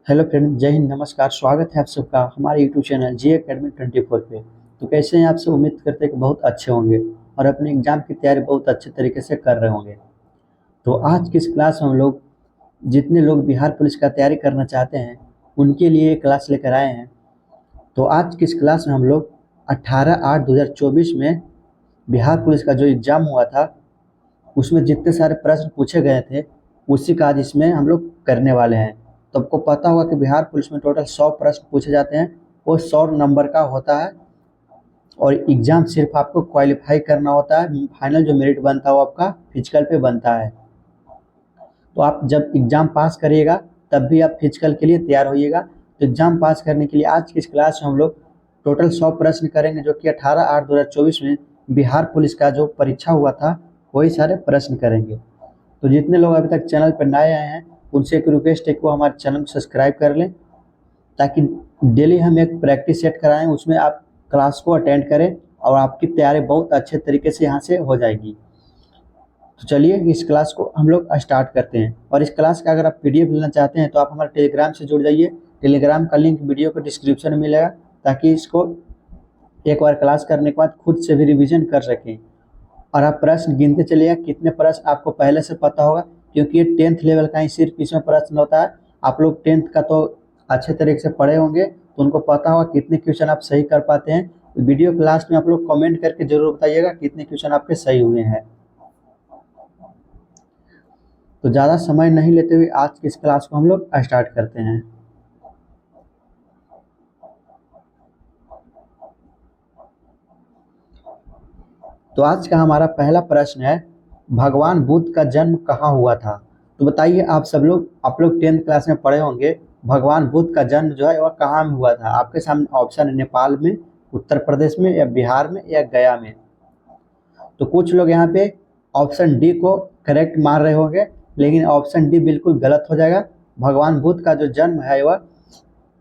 Hello friend, जय हिंद, नमस्कार। स्वागत है आप सबका हमारे यूट्यूब चैनल जी एकेडमी 24 पे। तो कैसे हैं आप सब? उम्मीद करते हैं कि बहुत अच्छे होंगे और अपने एग्जाम की तैयारी बहुत अच्छे तरीके से कर रहे होंगे। तो आज की इस क्लास में हम लोग जितने लोग बिहार पुलिस का तैयारी करना चाहते हैं उनके लिए क्लास लेकर आए हैं। तो आज की इस क्लास में हम लोग 18/8/2024 में बिहार पुलिस का जो एग्ज़ाम हुआ था उसमें जितने सारे प्रश्न पूछे गए थे उसी का आज इसमें हम लोग करने वाले हैं। तो आपको पता होगा कि बिहार पुलिस में टोटल 100 प्रश्न पूछे जाते हैं। वो 100 नंबर का होता है और एग्ज़ाम सिर्फ आपको क्वालिफाई करना होता है। फाइनल जो मेरिट बनता है वो आपका फिजिकल पे बनता है। तो आप जब एग्ज़ाम पास करिएगा तब भी आप फिजिकल के लिए तैयार होइएगा। तो एग्ज़ाम पास करने के लिए आज की इस क्लास में हम लोग टोटल 100 प्रश्न करेंगे, जो कि 18/8/2024 में बिहार पुलिस का जो परीक्षा हुआ था वही सारे प्रश्न करेंगे। तो जितने लोग अभी तक चैनल पर नए आए हैं उनसे एक रिक्वेस्ट है कि वो हमारे चैनल को सब्सक्राइब कर लें, ताकि डेली हम एक प्रैक्टिस सेट कराएं, उसमें आप क्लास को अटेंड करें और आपकी तैयारी बहुत अच्छे तरीके से यहाँ से हो जाएगी। तो चलिए इस क्लास को हम लोग स्टार्ट करते हैं। और इस क्लास का अगर आप PDF लेना चाहते हैं तो आप हमारे टेलीग्राम से जुड़ जाइए। टेलीग्राम का लिंक वीडियो को डिस्क्रिप्शन में मिलेगा, ताकि इसको एक बार क्लास करने के बाद खुद से भी रिविज़न कर सकें। और आप प्रश्न गिनते चलिएगा, कितने प्रश्न आपको पहले से पता होगा, क्योंकि ये 10th लेवल का ही सिर्फ इसमें प्रश्न होता है। आप लोग 10th का तो अच्छे तरीके से पढ़े होंगे तो उनको पता होगा कितने क्वेश्चन आप सही कर पाते हैं। वीडियो के लास्ट में आप लोग कमेंट करके जरूर बताइएगा कितने क्वेश्चन आपके सही हुए हैं। तो ज़्यादा समय नहीं लेते हुए आज की इस क्लास को हम लोग स्टार्ट करते हैं। तो आज का हमारा पहला प्रश्न है, भगवान बुद्ध का जन्म कहाँ हुआ था? तो बताइए आप लोग 10th क्लास में पढ़े होंगे, भगवान बुद्ध का जन्म जो है वह कहाँ में हुआ था? आपके सामने ऑप्शन है, नेपाल में, उत्तर प्रदेश में, या बिहार में, या गया में। तो कुछ लोग यहाँ पे ऑप्शन डी को करेक्ट मान रहे होंगे, लेकिन ऑप्शन डी बिल्कुल गलत हो जाएगा। भगवान बुद्ध का जो जन्म है वह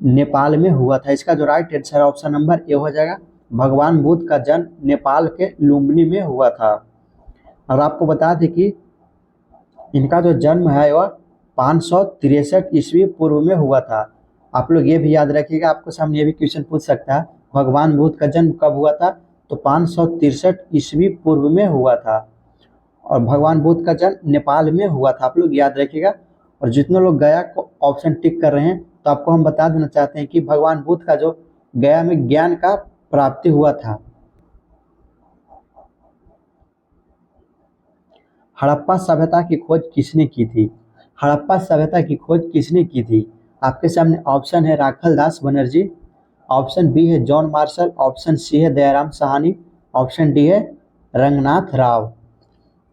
नेपाल में हुआ था। इसका जो राइट आंसर है ऑप्शन नंबर ए हो जाएगा। भगवान बुद्ध का जन्म नेपाल के लुम्बिनी में हुआ था। और आपको बता दें कि इनका जो जन्म है वह 563 ईस्वी पूर्व में हुआ था। आप लोग ये भी याद रखिएगा, आपको सामने ये भी क्वेश्चन पूछ सकता है, भगवान बुद्ध का जन्म कब हुआ था? तो 563 ईस्वी पूर्व में हुआ था। और भगवान बुद्ध का जन्म नेपाल में हुआ था, आप लोग याद रखिएगा। और जितने लोग गया को ऑप्शन टिक कर रहे हैं, तो आपको हम बता देना चाहते हैं कि भगवान बुद्ध का जो गया में ज्ञान का प्राप्ति हुआ था। हड़प्पा सभ्यता की खोज किसने की थी? हड़प्पा सभ्यता की खोज किसने की थी? आपके सामने ऑप्शन है, राखल दास बनर्जी, ऑप्शन बी है जॉन मार्शल, ऑप्शन सी है दयाराम साहनी, ऑप्शन डी है रंगनाथ राव।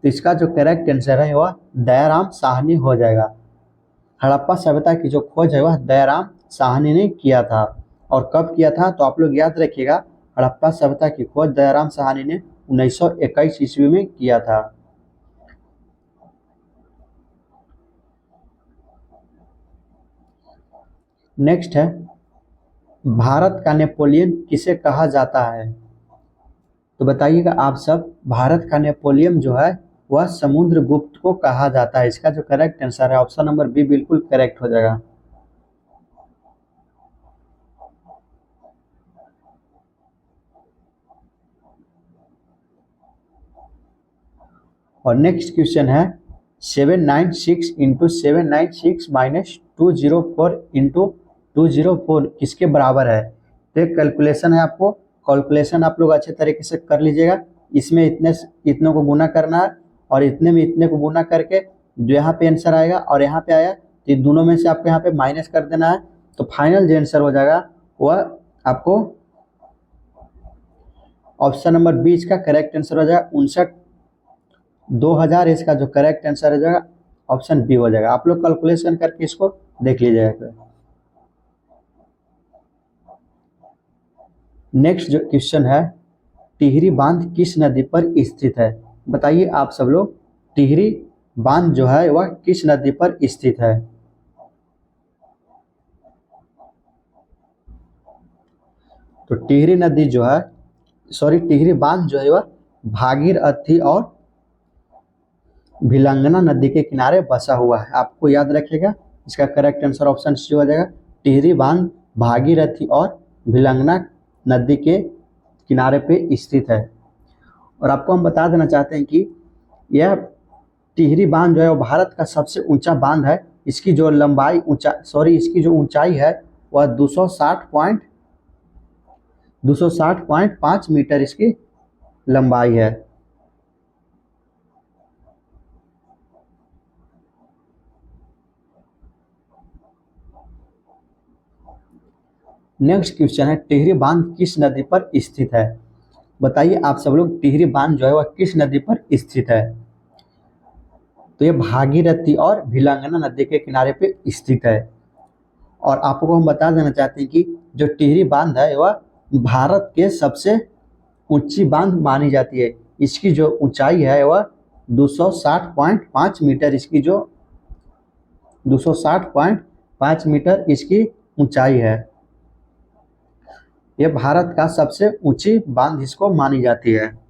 तो इसका जो करेक्ट आंसर है वह दयाराम साहनी हो जाएगा। हड़प्पा सभ्यता की जो खोज है वह दयाराम साहनी ने किया था। और कब किया था? तो आप लोग याद रखिएगा, हड़प्पा सभ्यता की खोज दयाराम साहनी ने 1921 ईस्वी में किया था। नेक्स्ट है, भारत का नेपोलियन किसे कहा जाता है? तो बताइएगा आप सब, भारत का नेपोलियन जो है वह समुद्रगुप्त को कहा जाता है। इसका जो करेक्ट आंसर है ऑप्शन नंबर बी बिल्कुल करेक्ट हो जाएगा। और नेक्स्ट क्वेश्चन है, 796 इंटू 796 माइनस 204 इंटू 204 किसके बराबर है? तो एक कैलकुलेशन है, आपको कैलकुलेशन आप लोग अच्छे तरीके से कर लीजिएगा। इसमें इतनों को गुना करना है और इतने में इतने को गुना करके जो यहाँ पे आंसर आएगा और यहाँ पे आया, तो इन दोनों में से आपको यहाँ पे माइनस कर देना है। तो फाइनल जो आंसर हो जाएगा वह आपको ऑप्शन नंबर बी इसका करेक्ट आंसर हो जाएगा। 59,2000 इसका जो करेक्ट आंसर हो जाएगा ऑप्शन बी हो जाएगा। आप लोग कैलकुलेशन करके इसको देख लीजिएगा। नेक्स्ट जो क्वेश्चन है, टिहरी बांध किस नदी पर स्थित है? बताइए आप सब लोग, टिहरी बांध जो है वह किस नदी पर स्थित है? तो टिहरी नदी जो है, टिहरी बांध जो है वह भागीरथी और भिलंगना नदी के किनारे बसा हुआ है। आपको याद रखिएगा, इसका करेक्ट आंसर ऑप्शन सी हो जाएगा। टिहरी बांध भागीरथी और भिलंगना नदी के किनारे पे स्थित है। और आपको हम बता देना चाहते हैं कि यह टिहरी बांध जो है वो भारत का सबसे ऊंचा बांध है। इसकी जो लंबाई इसकी जो ऊंचाई है वह 260.5 मीटर इसकी लंबाई है। नेक्स्ट क्वेश्चन है, टिहरी बांध किस नदी पर स्थित है? बताइए आप सब लोग, टिहरी बांध जो है वह किस नदी पर स्थित है? तो ये भागीरथी और भिलंगना नदी के किनारे पे स्थित है। और आपको हम बता देना चाहते हैं कि जो टिहरी बांध है वह भारत के सबसे ऊंची बांध मानी जाती है। इसकी जो ऊंचाई है वह 260.5 मीटर, 260.5 मीटर इसकी ऊंचाई है। यह भारत का सबसे ऊंची बांध इसको मानी जाती है।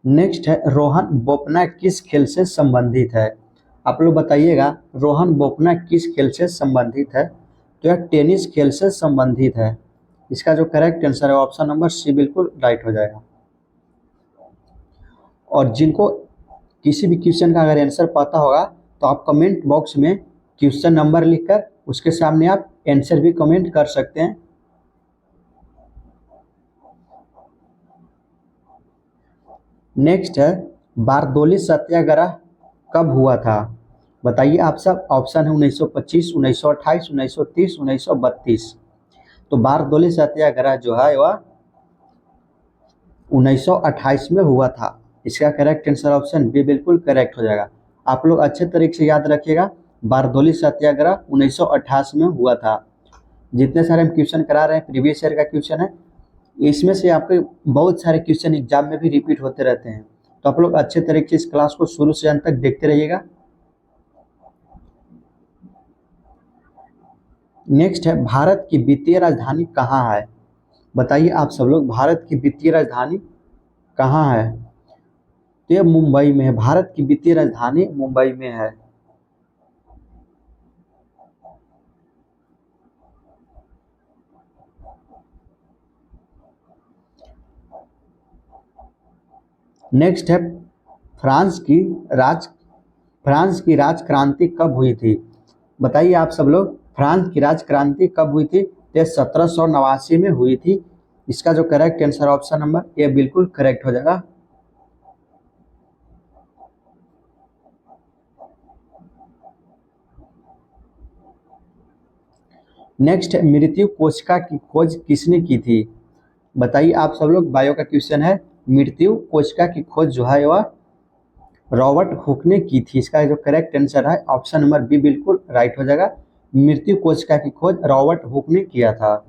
नेक्स्ट है, रोहन बोपन्ना किस खेल से संबंधित है? आप लोग बताइएगा, रोहन बोपन्ना किस खेल से संबंधित है? तो यह टेनिस खेल से संबंधित है। इसका जो करेक्ट आंसर है ऑप्शन नंबर सी बिल्कुल राइट हो जाएगा। और जिनको किसी भी क्वेश्चन का अगर आंसर पता होगा तो आप कमेंट बॉक्स में क्वेश्चन नंबर लिखकर उसके सामने आप आंसर भी कमेंट कर सकते हैं। नेक्स्ट है, बारदोली सत्याग्रह कब हुआ था? बताइए आप सब। ऑप्शन है 1925, 1928, 1930, 1932। तो बारदोली सत्याग्रह जो है वह 1928 में हुआ था। इसका करेक्ट आंसर ऑप्शन बी बिल्कुल करेक्ट हो जाएगा। आप लोग अच्छे तरीके से याद रखिएगा, बारदोली सत्याग्रह 1928 में हुआ था। जितने सारे हम क्वेश्चन करा रहे हैं प्रीवियस ईयर का क्वेश्चन है, इसमें से आपके बहुत सारे क्वेश्चन एग्जाम में भी रिपीट होते रहते हैं। तो आप लोग अच्छे तरीके से इस क्लास को शुरू से अंत तक देखते रहिएगा। नेक्स्ट है, भारत की वित्तीय राजधानी कहाँ है? बताइए आप सब लोग, भारत की वित्तीय राजधानी कहाँ है? तो ये मुंबई में है। भारत की वित्तीय राजधानी मुंबई में है। नेक्स्ट है, फ्रांस की राजक्रांति कब हुई थी? बताइए आप सब लोग, फ्रांस की राजक्रांति कब हुई थी? तो 1789 में हुई थी। इसका जो correct answer option number A बिल्कुल करेक्ट हो जाएगा। नेक्स्ट है, मृत्यु कोशिका की खोज किसने की थी? बताइए आप सब लोग, बायो का क्वेश्चन है। मृत्यु कोशिका की खोज जो है वह रॉबर्ट हुक ने की थी। इसका जो करेक्ट आंसर है ऑप्शन नंबर बी बिल्कुल राइट हो जाएगा। मृत्यु कोशिका की खोज रॉबर्ट हुक ने किया था।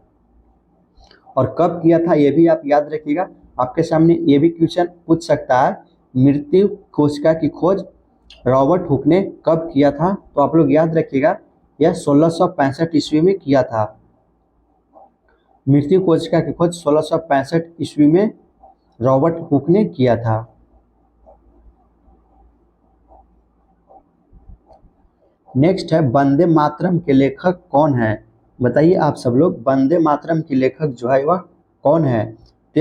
और कब किया था ये भी आप याद रखिएगा, आपके सामने ये भी क्वेश्चन पूछ सकता है, मृत्यु कोशिका की खोज रॉबर्ट हुक ने कब किया था? तो आप लोग याद रखिएगा, यह 1665 ईस्वी में किया था। मृत्यु कोशिका की खोज 1665 ईस्वी में रॉबर्ट हुक ने किया था। नेक्स्ट है, वंदे मातरम के लेखक कौन है? बताइए आप सब लोग, वंदे मातरम के लेखक जो है वह कौन है? तो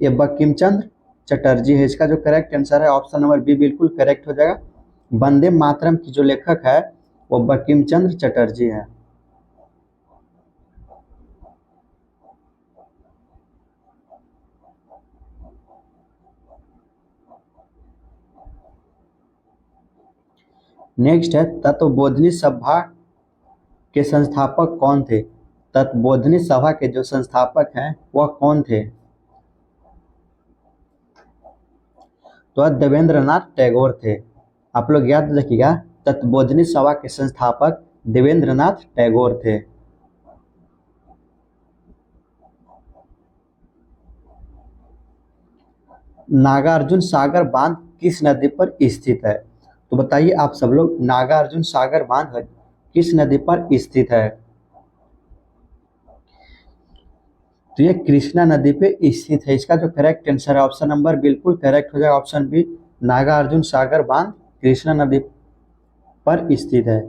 ये बंकिम चंद्र चटर्जी है। इसका जो करेक्ट आंसर है ऑप्शन नंबर बी बिल्कुल करेक्ट हो जाएगा। वंदे मातरम की जो लेखक है वो बंकिम चंद्र चटर्जी है। नेक्स्ट है, तत्वबोधिनी सभा के संस्थापक कौन थे? तत्वबोधिनी सभा के जो संस्थापक हैं वह कौन थे? तो देवेंद्रनाथ टैगोर थे। आप लोग याद रखिएगा, तत्वबोधिनी सभा के संस्थापक देवेंद्रनाथ टैगोर थे। नागार्जुन सागर बांध किस नदी पर स्थित है? तो बताइए आप सब लोग, नागार्जुन सागर बांध किस नदी पर स्थित है? तो ये कृष्णा नदी पे स्थित है। इसका जो करेक्ट आंसर है ऑप्शन नंबर बिल्कुल करेक्ट हो जाएगा, ऑप्शन बी नागार्जुन सागर बांध कृष्णा नदी पर स्थित है।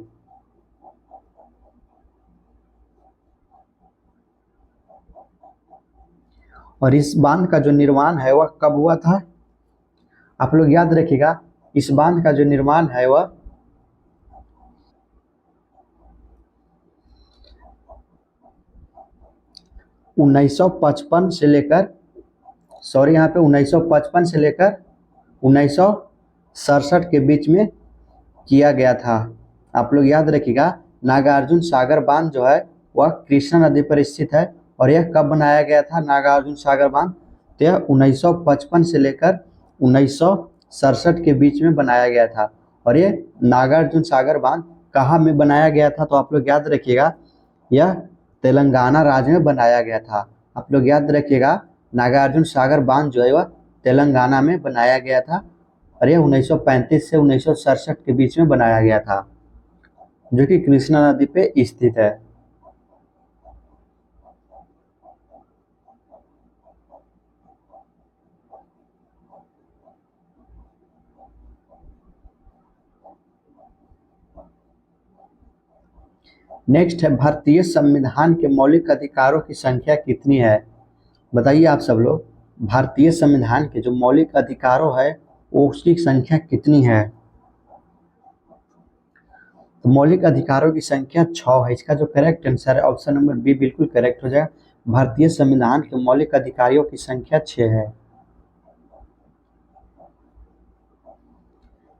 और इस बांध का जो निर्माण है वह कब हुआ था? आप लोग याद रखिएगा, इस बांध का जो निर्माण है वह 1955 से लेकर, सॉरी यहाँ पे 1955 से लेकर 1967 के बीच में किया गया था। आप लोग याद रखिएगा, नागार्जुन सागर बांध जो है वह कृष्णा नदी पर स्थित है। और यह कब बनाया गया था नागार्जुन सागर बांध? तो यह 1955 से लेकर 1967 के बीच में बनाया गया था। और ये नागार्जुन सागर बांध कहाँ में बनाया गया था? तो आप लोग याद रखिएगा, यह तेलंगाना राज्य में बनाया गया था। आप लोग याद रखिएगा, नागार्जुन सागर बांध जो है वह तेलंगाना में बनाया गया था। और यह 1935 से 1967 के बीच में बनाया गया था, जो कि कृष्णा नदी पे स्थित है। नेक्स्ट है, भारतीय संविधान के मौलिक अधिकारों की संख्या कितनी है? बताइए आप सब लोग, भारतीय संविधान के जो मौलिक अधिकारों है वो उसकी संख्या कितनी है? तो मौलिक अधिकारों की संख्या 6 है। इसका जो करेक्ट आंसर है ऑप्शन नंबर बी बिल्कुल करेक्ट हो जाएगा। भारतीय संविधान के मौलिक अधिकारियों की संख्या 6 है।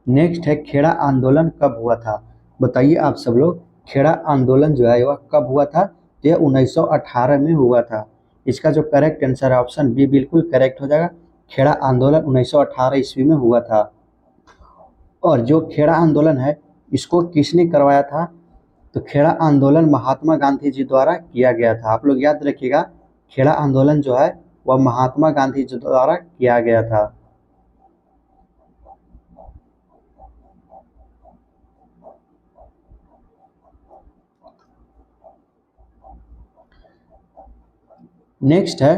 नेक्स्ट है, खेड़ा आंदोलन कब हुआ था? बताइए आप सब लोग, खेड़ा आंदोलन जो है वह कब हुआ था? यह 1918 में हुआ था। इसका जो करेक्ट आंसर है ऑप्शन बी बिल्कुल करेक्ट हो जाएगा। खेड़ा आंदोलन 1918 ईस्वी में हुआ था। और जो खेड़ा आंदोलन है इसको किसने करवाया था? तो खेड़ा आंदोलन महात्मा गांधी जी द्वारा किया गया था। आप लोग याद रखिएगा, खेड़ा आंदोलन जो है वह महात्मा गांधी जी द्वारा किया गया था। नेक्स्ट है,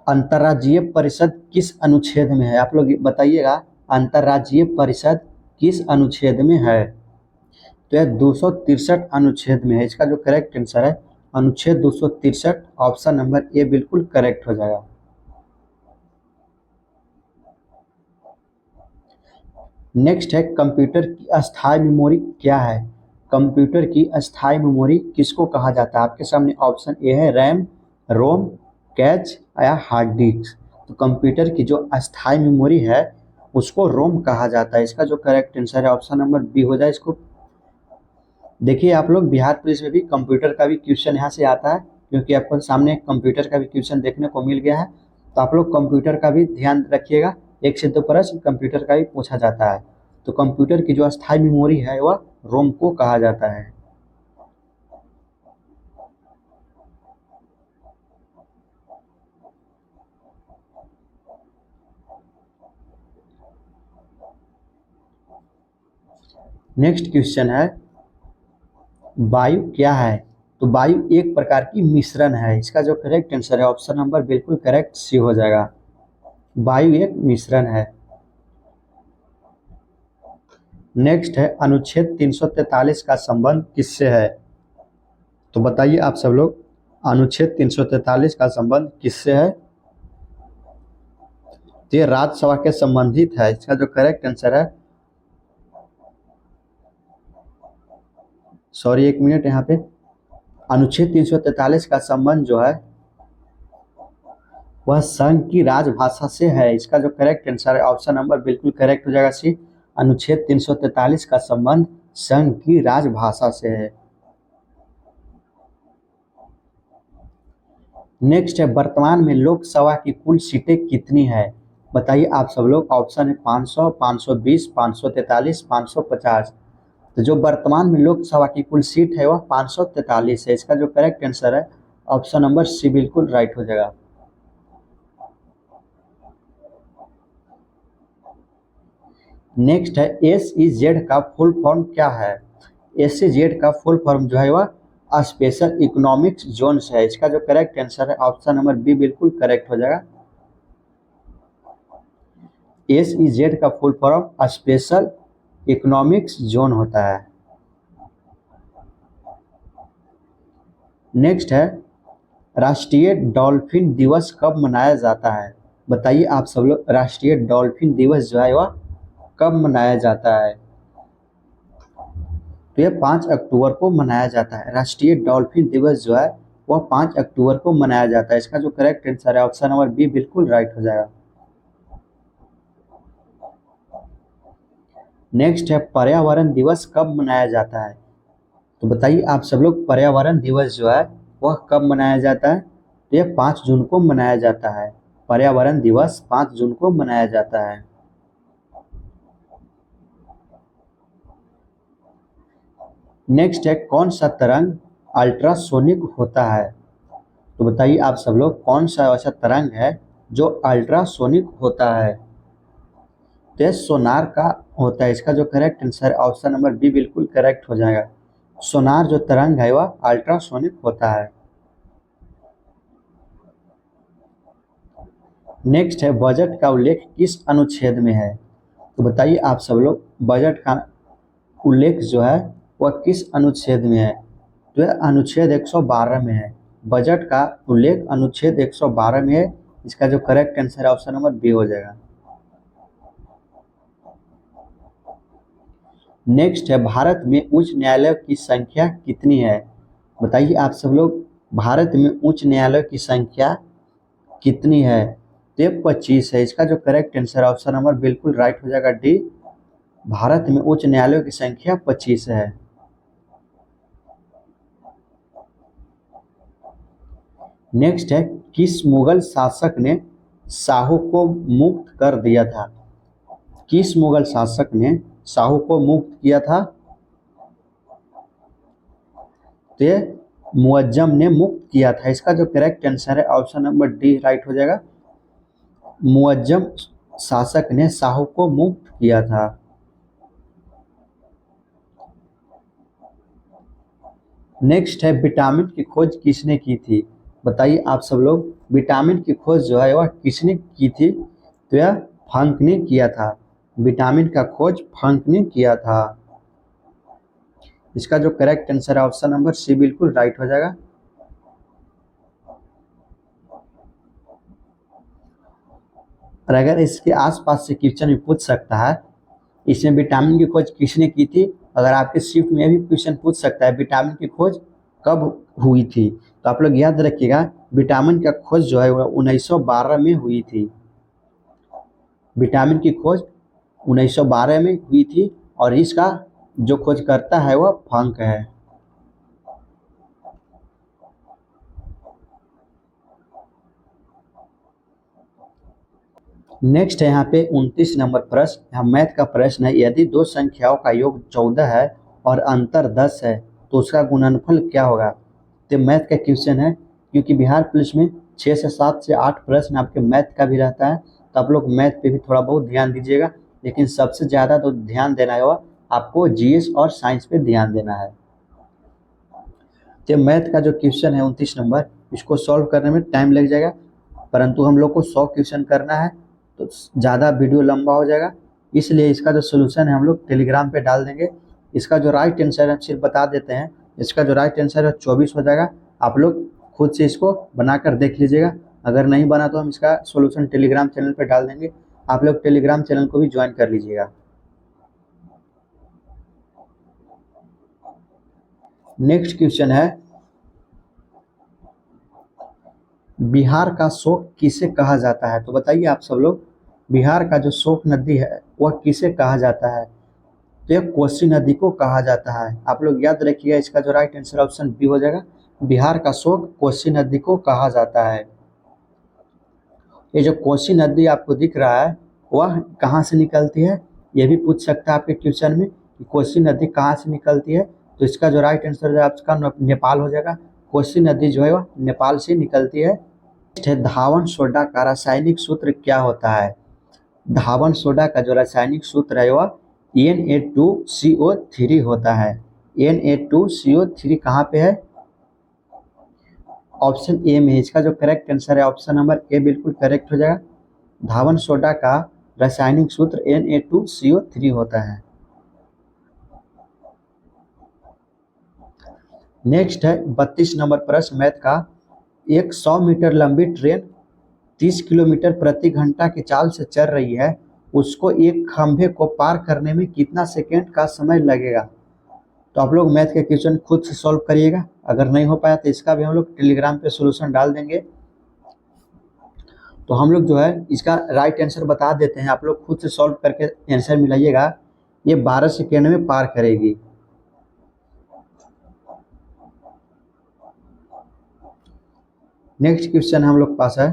अंतर्राज्यीय परिषद किस अनुच्छेद में है? आप लोग बताइएगा, अंतर्राज्यीय परिषद किस अनुच्छेद में है? तो यह 263 अनुच्छेद में है। इसका जो करेक्ट आंसर है अनुच्छेद 263, ऑप्शन नंबर ए बिल्कुल करेक्ट हो जाएगा। नेक्स्ट है, कंप्यूटर की अस्थायी मेमोरी क्या है? कंप्यूटर की अस्थायी मेमोरी किसको कहा जाता है? आपके सामने ऑप्शन ए है रैम, रोम, कैच या हार्ड डिस्क। तो कंप्यूटर की जो अस्थायी मेमोरी है उसको रोम कहा जाता है। इसका जो करेक्ट आंसर है ऑप्शन नंबर बी हो जाए। इसको देखिए, आप लोग बिहार पुलिस में भी कंप्यूटर का भी क्वेश्चन यहाँ से आता है, क्योंकि आपको सामने कंप्यूटर का भी क्वेश्चन देखने को मिल गया है। तो आप लोग कंप्यूटर का भी ध्यान रखिएगा, 1 से 2 प्रश्न कंप्यूटर का भी पूछा जाता है। तो कंप्यूटर की जो अस्थायी मेमोरी है वह रोम को कहा जाता है। नेक्स्ट क्वेश्चन है, वायु क्या है? तो वायु एक प्रकार की मिश्रण है। इसका जो करेक्ट आंसर है ऑप्शन नंबर बिल्कुल करेक्ट सी हो जाएगा। वायु एक मिश्रण है। नेक्स्ट है, अनुच्छेद 343 का संबंध किससे है? तो बताइए आप सब लोग, अनुच्छेद 343 का संबंध किससे है? तो ये राज्यसभा के संबंधित है। इसका जो करेक्ट आंसर है, सॉरी 1 मिनट, यहाँ पे अनुच्छेद 343 का संबंध जो है वह संघ की राजभाषा से है। इसका जो करेक्ट आंसर है ऑप्शन नंबर बिल्कुल करेक्ट हो जाएगा सी। अनुच्छेद 343 का संबंध संघ की राजभाषा से है। नेक्स्ट है, वर्तमान में लोकसभा की कुल सीटें कितनी है? बताइए आप सब लोग, ऑप्शन है 500, 520, 543, 550। तो जो वर्तमान में लोकसभा की कुल सीट है वह 543 है। इसका जो करेक्ट आंसर है ऑप्शन नंबर सी बिल्कुल राइट हो जाएगा। नेक्स्ट है, SEZ का फुल फॉर्म क्या है? SEZ का फुल फॉर्म जो है वह स्पेशल इकोनॉमिक्स जोन्स है। इसका जो करेक्ट आंसर है ऑप्शन नंबर बी बिल्कुल करेक्ट हो जाएगा। SEZ का full form special economics zone होता है। नेक्स्ट है राष्ट्रीय डॉल्फिन दिवस कब मनाया जाता है? बताइए आप सब लोग, राष्ट्रीय डॉल्फिन दिवस जो है वह कब मनाया जाता है? तो यह 5 अक्टूबर को मनाया जाता है। राष्ट्रीय डॉल्फिन दिवस जो है वह 5 अक्टूबर को मनाया जाता है। इसका जो करेक्ट आंसर है ऑप्शन नंबर बी बिल्कुल राइट हो जाएगा। नेक्स्ट है पर्यावरण दिवस कब मनाया जाता है? तो बताइए आप सब लोग, पर्यावरण दिवस जो है वह कब मनाया जाता है? तो यह 5 जून को मनाया जाता है। पर्यावरण दिवस 5 जून को मनाया जाता है। नेक्स्ट है कौन सा तरंग अल्ट्रासोनिक होता है? तो बताइए आप सब लोग, कौन सा ऐसा तरंग है जो अल्ट्रासोनिक होता है? तो यह सोनार का होता है। इसका जो correct answer option number B बिल्कुल करेक्ट हो जाएगा। सोनार जो तरंग है वह अल्ट्रासोनिक होता है। नेक्स्ट है बजट का उल्लेख किस अनुच्छेद में है? तो बताइए आप सब लोग, बजट का उल्लेख जो है वह किस अनुच्छेद में है? तो यह अनुच्छेद 112 में है। बजट का उल्लेख अनुच्छेद 112 में है। इसका जो करेक्ट आंसर है ऑप्शन नंबर बी हो जाएगा। नेक्स्ट है भारत में उच्च न्यायालय की संख्या कितनी है? बताइए आप सब लोग, भारत में उच्च न्यायालय की संख्या कितनी है? तो 25 है। इसका जो करेक्ट आंसर ऑप्शन नंबर बिल्कुल राइट हो जाएगा डी। भारत में उच्च न्यायालयों की संख्या 25 है। नेक्स्ट है किस मुगल शासक ने शाहू को मुक्त कर दिया था? किस मुगल शासक ने शाहू को मुक्त किया था? तो मुअज्जम ने मुक्त किया था। इसका जो करेक्ट आंसर है ऑप्शन नंबर डी राइट हो जाएगा। मुअज्जम शासक ने शाहू को मुक्त किया था। नेक्स्ट है विटामिन की खोज किसने की थी? बताइए आप सब लोग, विटामिन की खोज जो है वह किसने की थी? तो यह फंक ने किया था। विटामिन का खोज फंक ने किया था। इसका जो करेक्ट आंसर है ऑप्शन नंबर सी बिल्कुल राइट हो जाएगा। और अगर इसके आसपास से क्वेश्चन भी पूछ सकता है, इसमें विटामिन की खोज किसने की थी, अगर आपके शिफ्ट में भी क्वेश्चन पूछ सकता है विटामिन की खोज कब हुई थी, तो आप लोग याद रखिएगा विटामिन का खोज जो है वह 1912 में हुई थी। विटामिन की खोज 1912 में हुई थी और इसका जो खोज करता है वह फंक है। नेक्स्ट है यहाँ पे 29 नंबर प्रश्न, यहाँ मैथ का प्रश्न है। यदि दो संख्याओं का योग 14 है और अंतर 10 है तो उसका गुणनफल क्या होगा? तो मैथ का क्वेश्चन है। क्योंकि बिहार पुलिस में 6 से 7 से 8 प्रश्न आपके मैथ का भी रहता है, तो आप लोग मैथ पे भी थोड़ा बहुत ध्यान दीजिएगा। लेकिन सबसे ज़्यादा तो ध्यान देना है वह आपको जीएस और साइंस पे ध्यान देना है। तो मैथ का जो क्वेश्चन है 29 नंबर, इसको सॉल्व करने में टाइम लग जाएगा, परंतु हम लोग को 100 क्वेश्चन करना है तो ज़्यादा वीडियो लंबा हो जाएगा। इसलिए इसका जो सोल्यूशन है हम लोग टेलीग्राम पे डाल देंगे। इसका जो राइट आंसर है सिर्फ बता देते हैं, इसका जो राइट आंसर है 24 हो जाएगा। आप लोग खुद से इसको बनाकर देख लीजिएगा। अगर नहीं बना तो हम इसका सोल्यूशन टेलीग्राम चैनल पर डाल देंगे, आप लोग टेलीग्राम चैनल को भी ज्वाइन कर लीजिएगा। नेक्स्ट क्वेश्चन है बिहार का शोक किसे कहा जाता है? तो बताइए आप सब लोग, बिहार का जो शोक नदी है वह किसे कहा जाता है? तो यह कोसी नदी को कहा जाता है। आप लोग याद रखिएगा, इसका जो राइट आंसर ऑप्शन बी हो जाएगा। बिहार का शोक कोसी नदी को कहा जाता है। ये जो कोसी नदी आपको दिख रहा है वह कहाँ से निकलती है, ये भी पूछ सकता है आपके क्वेश्चन में कि कोसी नदी कहाँ से निकलती है। तो इसका जो राइट आंसर है आपका नेपाल हो जाएगा। कोसी नदी जो है वह नेपाल से निकलती है। धावन सोडा का रासायनिक सूत्र क्या होता है? धावन सोडा का जो रासायनिक सूत्र है वह Na2CO3 होता है। Na2CO3 कहाँ पे है? ऑप्शन ए में है। इसका जो करेक्ट आंसर है ऑप्शन नंबर ए बिल्कुल करेक्ट हो जाएगा। धावन सोडा का रासायनिक सूत्र Na2CO3 होता है। नेक्स्ट है 32 नंबर प्रश्न मैथ का। एक 100 मीटर लंबी ट्रेन 30 किलोमीटर प्रति घंटा की चाल से चल रही है, उसको एक खंभे को पार करने में कितना सेकेंड का समय लगेगा। तो आप लोग मैथ के क्वेश्चन खुद से सॉल्व करिएगा। अगर नहीं हो पाया तो इसका भी हम लोग टेलीग्राम पे सॉल्यूशन डाल देंगे। तो हम लोग जो है इसका राइट आंसर बता देते हैं, आप लोग खुद से सॉल्व करके आंसर मिलाइएगा। ये 12 सेकेंड में पार करेगी। नेक्स्ट क्वेश्चन हम लोग पास है।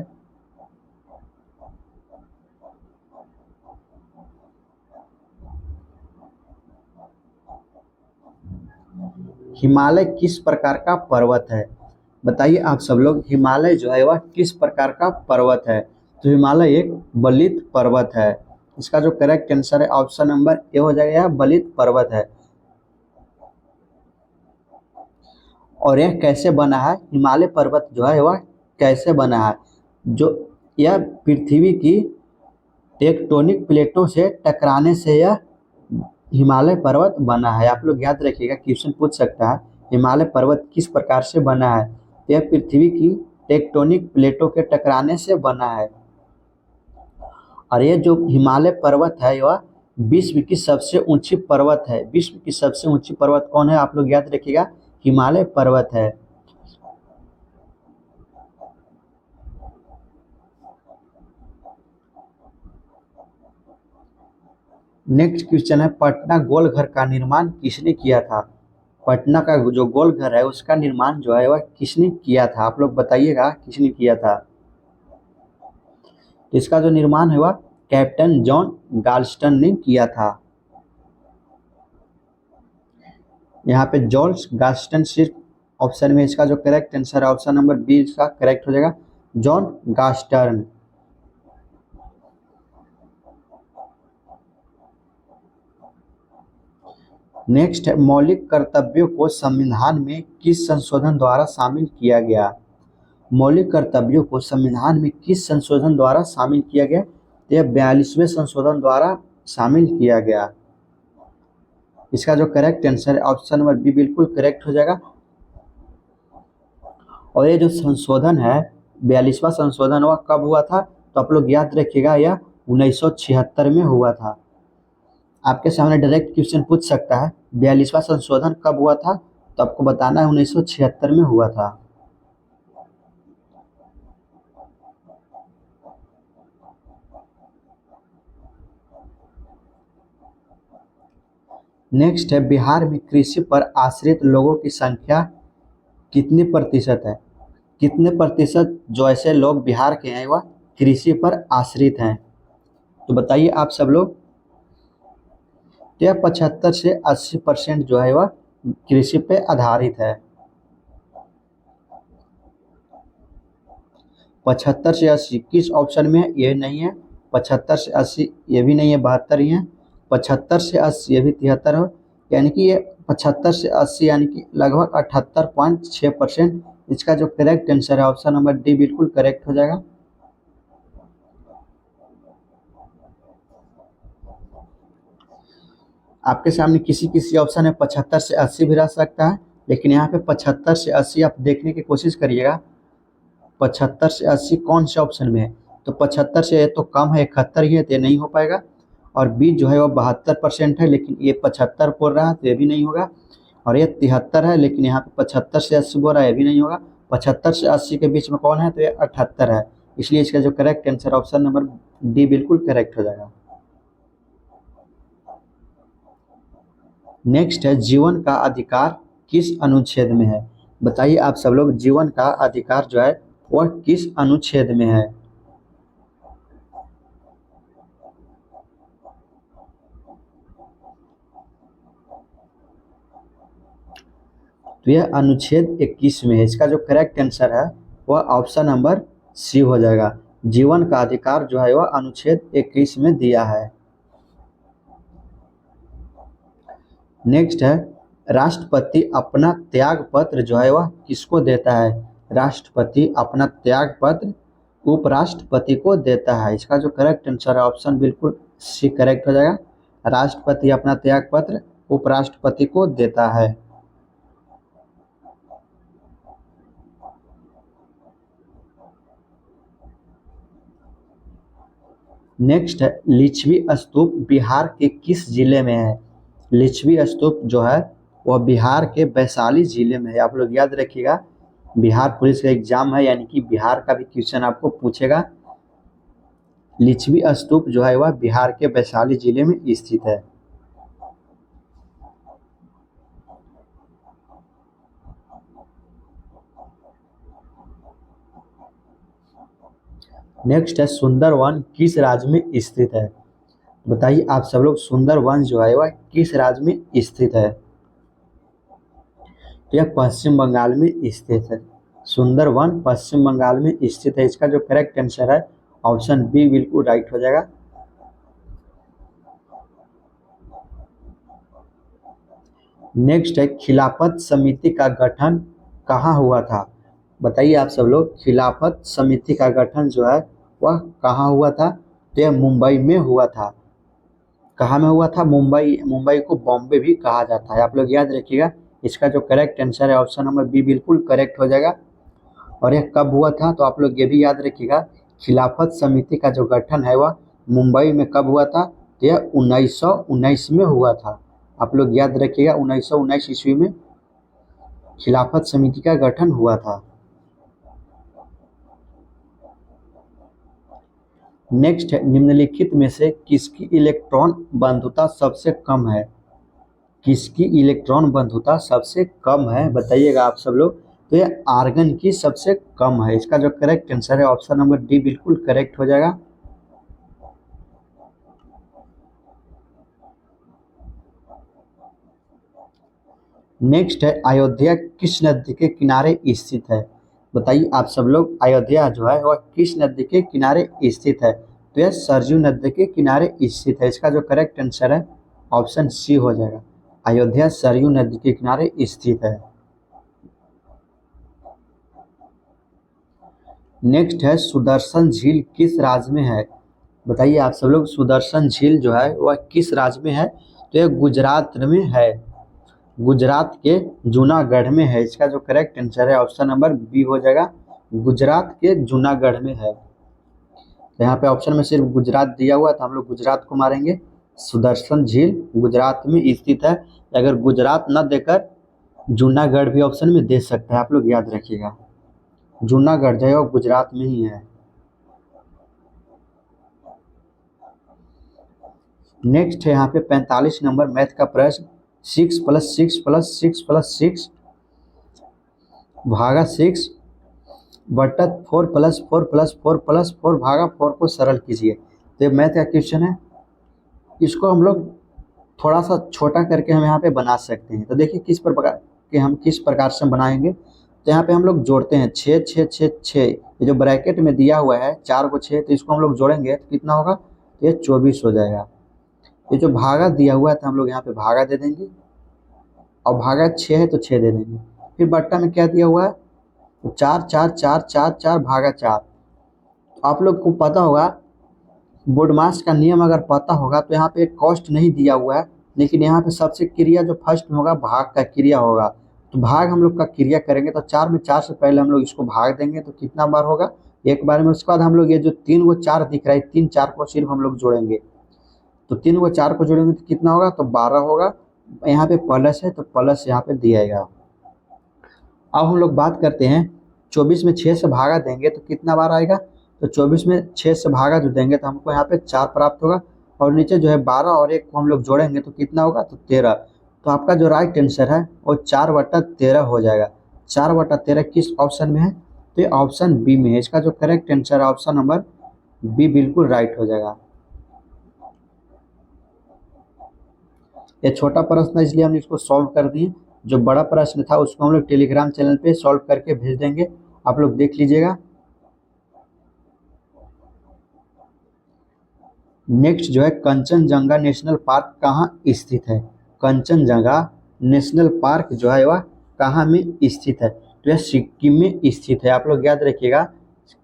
हिमालय किस प्रकार का पर्वत है। बताइए आप सब लोग, हिमालय जो है वह किस प्रकार का पर्वत है। तो हिमालय एक बलित पर्वत है। इसका जो करेक्ट आंसर है ऑप्शन नंबर ए हो जाएगा, यह बलित पर्वत है। और यह कैसे बना है, हिमालय पर्वत जो है वह कैसे बना है। जो यह पृथ्वी की टेक्टोनिक प्लेटों से टकराने से यह हिमालय पर्वत बना है। आप लोग याद रखिएगा, क्वेश्चन पूछ सकता है हिमालय पर्वत किस प्रकार से बना है। यह पृथ्वी की टेक्टोनिक प्लेटों के टकराने से बना है। और ये जो हिमालय पर्वत है वह विश्व की सबसे ऊंची पर्वत है। विश्व की सबसे ऊंची पर्वत कौन है, आप लोग याद रखिएगा, हिमालय पर्वत है। नेक्स्ट क्वेश्चन है, पटना गोलघर का निर्माण किसने किया था। पटना का जो गोलघर है उसका निर्माण जो है वह किसने किया था। आप लोग बताइएगा किसने किया था। तो इसका जो निर्माण है वह कैप्टन जॉन गाल्स्टन ने किया था। यहाँ पे जॉन गाल्स्टन सिर्फ ऑप्शन में, इसका जो करेक्ट आंसर है ऑप्शन नंबर बी इसका करेक्ट हो जाएगा, जॉन गाल्स्टन। नेक्स्ट है, मौलिक कर्तव्यों को संविधान में किस संशोधन द्वारा शामिल किया गया। मौलिक कर्तव्यों को संविधान में किस संशोधन द्वारा शामिल किया गया। तो यह 42वें संशोधन द्वारा शामिल किया गया। इसका जो करेक्ट आंसर है ऑप्शन नंबर बी बिल्कुल करेक्ट हो जाएगा। और ये जो संशोधन है 42वां संशोधन वह कब हुआ था, तो आप लोग याद रखिएगा यह 1976 में हुआ था। आपके सामने डायरेक्ट क्वेश्चन पूछ सकता है 42वां संशोधन कब हुआ था, तो आपको बताना है 1976 में हुआ था। नेक्स्ट है, बिहार में कृषि पर आश्रित लोगों की संख्या कितने प्रतिशत है। कितने प्रतिशत जो ऐसे लोग बिहार के हैं वह कृषि पर आश्रित हैं। तो बताइए आप सब लोग। तो यह 75 से 80% जो है वह कृषि पे आधारित है। 75 से 80 किस ऑप्शन में है, ये नहीं है। 75 से 80 ये भी नहीं है, 72 ही है। 75 से 80 ये भी 73 है, यानी कि ये 75 से 80 यानी कि लगभग 78.6%। इसका जो करेक्ट आंसर है ऑप्शन नंबर डी बिल्कुल करेक्ट हो जाएगा। आपके सामने किसी किसी ऑप्शन है 75 से 80 भी रह सकता है, लेकिन यहाँ पे 75 से 80 आप देखने की कोशिश करिएगा 75 से 80 कौन से ऑप्शन में है। तो 75 से तो कम है, 71 ही है, तो ये नहीं हो पाएगा। और बी जो है वो 72% है, लेकिन ये 75 बोल रहा है तो ये भी नहीं होगा। और ये 73 है, लेकिन यहाँ पे 75 से 80 बोल रहा है, ये भी नहीं होगा। 75 से 80 के बीच में कौन है, तो ये 78 है। इसलिए इसका जो correct answer option number D बिल्कुल करेक्ट हो जाएगा। नेक्स्ट है, जीवन का अधिकार किस अनुच्छेद में है। बताइए आप सब लोग, जीवन का अधिकार जो है वह किस अनुच्छेद में है। तो यह अनुच्छेद 21 में है। इसका जो करेक्ट आंसर है वह ऑप्शन नंबर सी हो जाएगा। जीवन का अधिकार जो है वह अनुच्छेद 21 में दिया है। नेक्स्ट है, राष्ट्रपति अपना त्याग पत्र जो है वह किसको देता है। राष्ट्रपति अपना त्याग पत्र उपराष्ट्रपति को देता है। इसका जो करेक्ट आंसर है ऑप्शन बिल्कुल सी करेक्ट हो जाएगा। राष्ट्रपति अपना त्याग पत्र उपराष्ट्रपति को देता है। नेक्स्ट है लिच्छवी स्तूप बिहार के किस जिले में है। लिच्छवी स्तूप जो है वह बिहार के वैशाली जिले में है। आप लोग याद रखिएगा, बिहार पुलिस का एग्जाम है, यानी कि बिहार का भी क्वेश्चन आपको पूछेगा। लिच्छवी स्तूप जो है वह बिहार के वैशाली जिले में स्थित है। नेक्स्ट है सुंदरवन किस राज्य में स्थित है। बताइए आप सब लोग, सुंदरवन जो है वह किस राज्य में स्थित है। तो यह पश्चिम बंगाल में स्थित है। सुंदरवन पश्चिम बंगाल में स्थित है। इसका जो करेक्ट आंसर है ऑप्शन बी बिल्कुल राइट हो जाएगा। नेक्स्ट है खिलाफत समिति का गठन कहाँ हुआ था। बताइए आप सब लोग, खिलाफत समिति का गठन जो है वह कहाँ हुआ था। तो यह मुंबई में हुआ था। कहाँ में हुआ था, मुंबई। मुंबई को बॉम्बे भी कहा जाता है, आप लोग याद रखिएगा। इसका जो करेक्ट आंसर है ऑप्शन नंबर बी बिल्कुल करेक्ट हो जाएगा। और यह कब हुआ था, तो आप लोग ये भी याद रखिएगा, खिलाफत समिति का जो गठन है वह मुंबई में कब हुआ था। तो यह 1919 में हुआ था। आप लोग याद रखिएगा, 1919 ईस्वी में खिलाफत समिति का गठन हुआ था। नेक्स्ट है निम्नलिखित में से किसकी इलेक्ट्रॉन बंधुता सबसे कम है। किसकी इलेक्ट्रॉन बंधुता सबसे कम है, बताइएगा आप सब लोग। तो ये आर्गन की सबसे कम है। इसका जो करेक्ट आंसर है ऑप्शन नंबर डी बिल्कुल करेक्ट हो जाएगा। नेक्स्ट है अयोध्या किस नदी के किनारे स्थित है। बताइए आप सब लोग, अयोध्या जो है वह किस नदी के किनारे स्थित है। तो यह सरयू नदी के किनारे स्थित है। इसका जो करेक्ट आंसर है ऑप्शन सी हो जाएगा। अयोध्या सरयू नदी के किनारे स्थित है। नेक्स्ट है सुदर्शन झील किस राज्य में है। बताइए आप सब लोग, सुदर्शन झील जो है वह किस राज्य में है। तो यह गुजरात में है। गुजरात के जूनागढ़ में है। इसका जो करेक्ट आंसर है ऑप्शन नंबर बी हो जाएगा। गुजरात के जूनागढ़ में है। तो यहाँ पे ऑप्शन में सिर्फ गुजरात दिया हुआ था, हम लोग गुजरात को मारेंगे। सुदर्शन झील गुजरात में स्थित है। अगर गुजरात न देकर जूनागढ़ भी ऑप्शन में दे सकते हैं, आप लोग याद रखिएगा। जूनागढ़ जो है वो गुजरात में ही है। नेक्स्ट है यहाँ पे 45 नंबर मैथ का प्रश्न, 6 + 6 + 6 + 6 भागा 6 बटा 4 + 4 + 4 + 4 भागा 4 को सरल कीजिए। तो ये मैथ का क्वेश्चन है। इसको हम लोग थोड़ा सा छोटा करके हम यहाँ पे बना सकते हैं। तो देखिए किस प्रकार से हम बनाएंगे। तो यहाँ पे हम लोग जोड़ते हैं 6 6 6 6। ये जो ब्रैकेट में दिया हुआ है 4 को 6, तो इसको हम लोग जोड़ेंगे तो कितना होगा। तो ये 24 हो जाएगा। ये जो भागा दिया हुआ है तो हम लोग यहाँ पे भागा दे देंगे, और भागा 6 है तो 6 दे देंगे। फिर बट्टा में क्या दिया हुआ है, तो 4 4 4 4 4 भागा 4। आप लोग को पता होगा, बोर्ड मास का नियम अगर पता होगा तो यहाँ पे कॉस्ट नहीं दिया हुआ है, लेकिन यहाँ पे सबसे क्रिया जो फर्स्ट में होगा भाग का क्रिया होगा। तो भाग हम लोग का क्रिया करेंगे तो 4 में 4 से पहले हम लोग इसको भाग देंगे तो कितना बार होगा, एक बार में। उसके बाद हम लोग ये जो 3 को 4 दिख रहा है, 3 4 को सिर्फ हम लोग जोड़ेंगे। तो 3 को 4 को जोड़ेंगे तो कितना होगा, तो 12 होगा। यहाँ पे प्लस है तो प्लस यहाँ पे दिया जाएगा। अब हम लोग बात करते हैं 24 में 6 से भागा देंगे तो कितना बार आएगा। तो 24 में 6 से भागा जो देंगे तो हमको यहाँ पे 4 प्राप्त होगा, और नीचे जो है 12 और 1 को हम लोग जोड़ेंगे तो कितना होगा, तो 13। तो आपका जो राइट आंसर है वो 4/13 हो जाएगा। 4/13 किस ऑप्शन में है, तो ये ऑप्शन बी में है। इसका जो करेक्ट आंसर है ऑप्शन नंबर बी बिल्कुल राइट हो जाएगा। ये छोटा प्रश्न है इसलिए हमने इसको सॉल्व कर दिए। जो बड़ा प्रश्न था उसको हम लोग टेलीग्राम चैनल पे सॉल्व करके भेज देंगे, आप लोग देख लीजिएगा। नेक्स्ट जो है कंचनजंगा नेशनल पार्क कहाँ स्थित है। कंचनजंगा नेशनल पार्क जो है वह कहाँ में स्थित है। तो यह सिक्किम में स्थित है। आप लोग याद रखिएगा,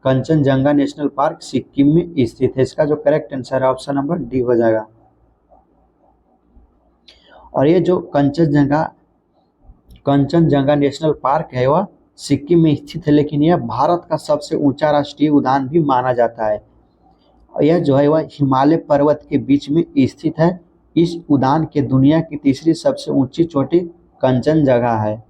कंचनजंगा नेशनल पार्क सिक्किम में स्थित है। इसका जो करेक्ट आंसर है ऑप्शन नंबर डी हो जाएगा। और ये जो कंचनजंगा नेशनल पार्क है वह सिक्किम में स्थित है, लेकिन यह भारत का सबसे ऊंचा राष्ट्रीय उद्यान भी माना जाता है। और यह जो है वह हिमालय पर्वत के बीच में स्थित है। इस उद्यान के दुनिया की तीसरी सबसे ऊंची चोटी कंचनजंगा है।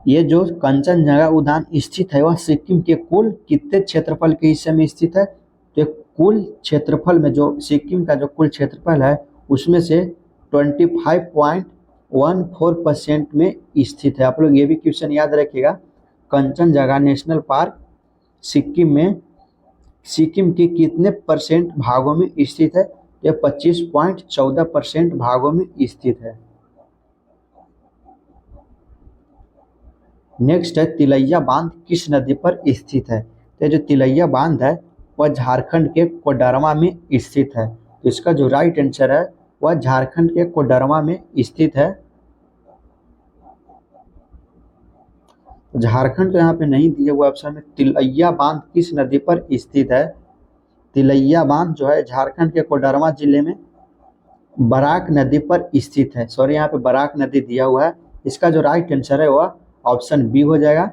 ये जो कंचनजंगा उद्यान स्थित है वह सिक्किम के कुल कितने क्षेत्रफल के हिस्से में स्थित है? तो कुल क्षेत्रफल में जो सिक्किम का जो कुल क्षेत्रफल है उसमें से 25.14% में स्थित है। आप लोग ये भी क्वेश्चन याद रखिएगा, कंचनजंगा नेशनल पार्क सिक्किम के कितने परसेंट भागों में स्थित है? यह 25.14% भागों में स्थित है। नेक्स्ट है तिलैया बांध किस नदी पर स्थित है? तो जो तिलैया बांध है वह झारखंड के कोडरमा में स्थित है। तो इसका जो राइट आंसर है वह झारखंड के कोडरमा में स्थित है। झारखंड तो यहाँ पे नहीं दिया हुआ ऑप्शन में। तिलैया बांध किस नदी पर स्थित है? तिलैया बांध जो है झारखंड के कोडरमा जिले में बराक नदी पर स्थित है। सॉरी, यहाँ पे बराक नदी दिया हुआ है। इसका जो राइट आंसर है वह ऑप्शन बी हो जाएगा।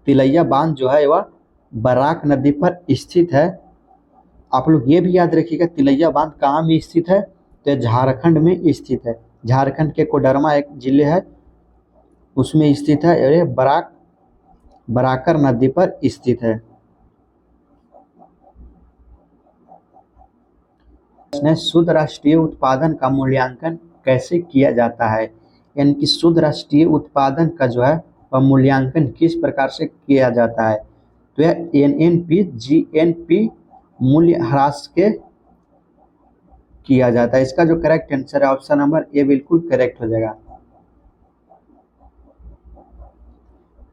तिलैया बांध जो है वह बराक नदी पर स्थित है। आप लोग ये भी याद रखिएगा तिलैया बांध कहाँ में स्थित है? तो झारखंड में स्थित है। झारखंड के कोडरमा एक जिले है उसमें स्थित है। ये बराकर नदी पर स्थित है। शुद्ध राष्ट्रीय उत्पादन का मूल्यांकन कैसे किया जाता है? यानी कि शुद्ध राष्ट्रीय उत्पादन का जो है वह मूल्यांकन किस प्रकार से किया जाता है? तो यह एनएनपी जीएनपी मूल्य ह्रास के किया जाता है। इसका जो करेक्ट आंसर है ऑप्शन नंबर ए बिल्कुल करेक्ट हो जाएगा।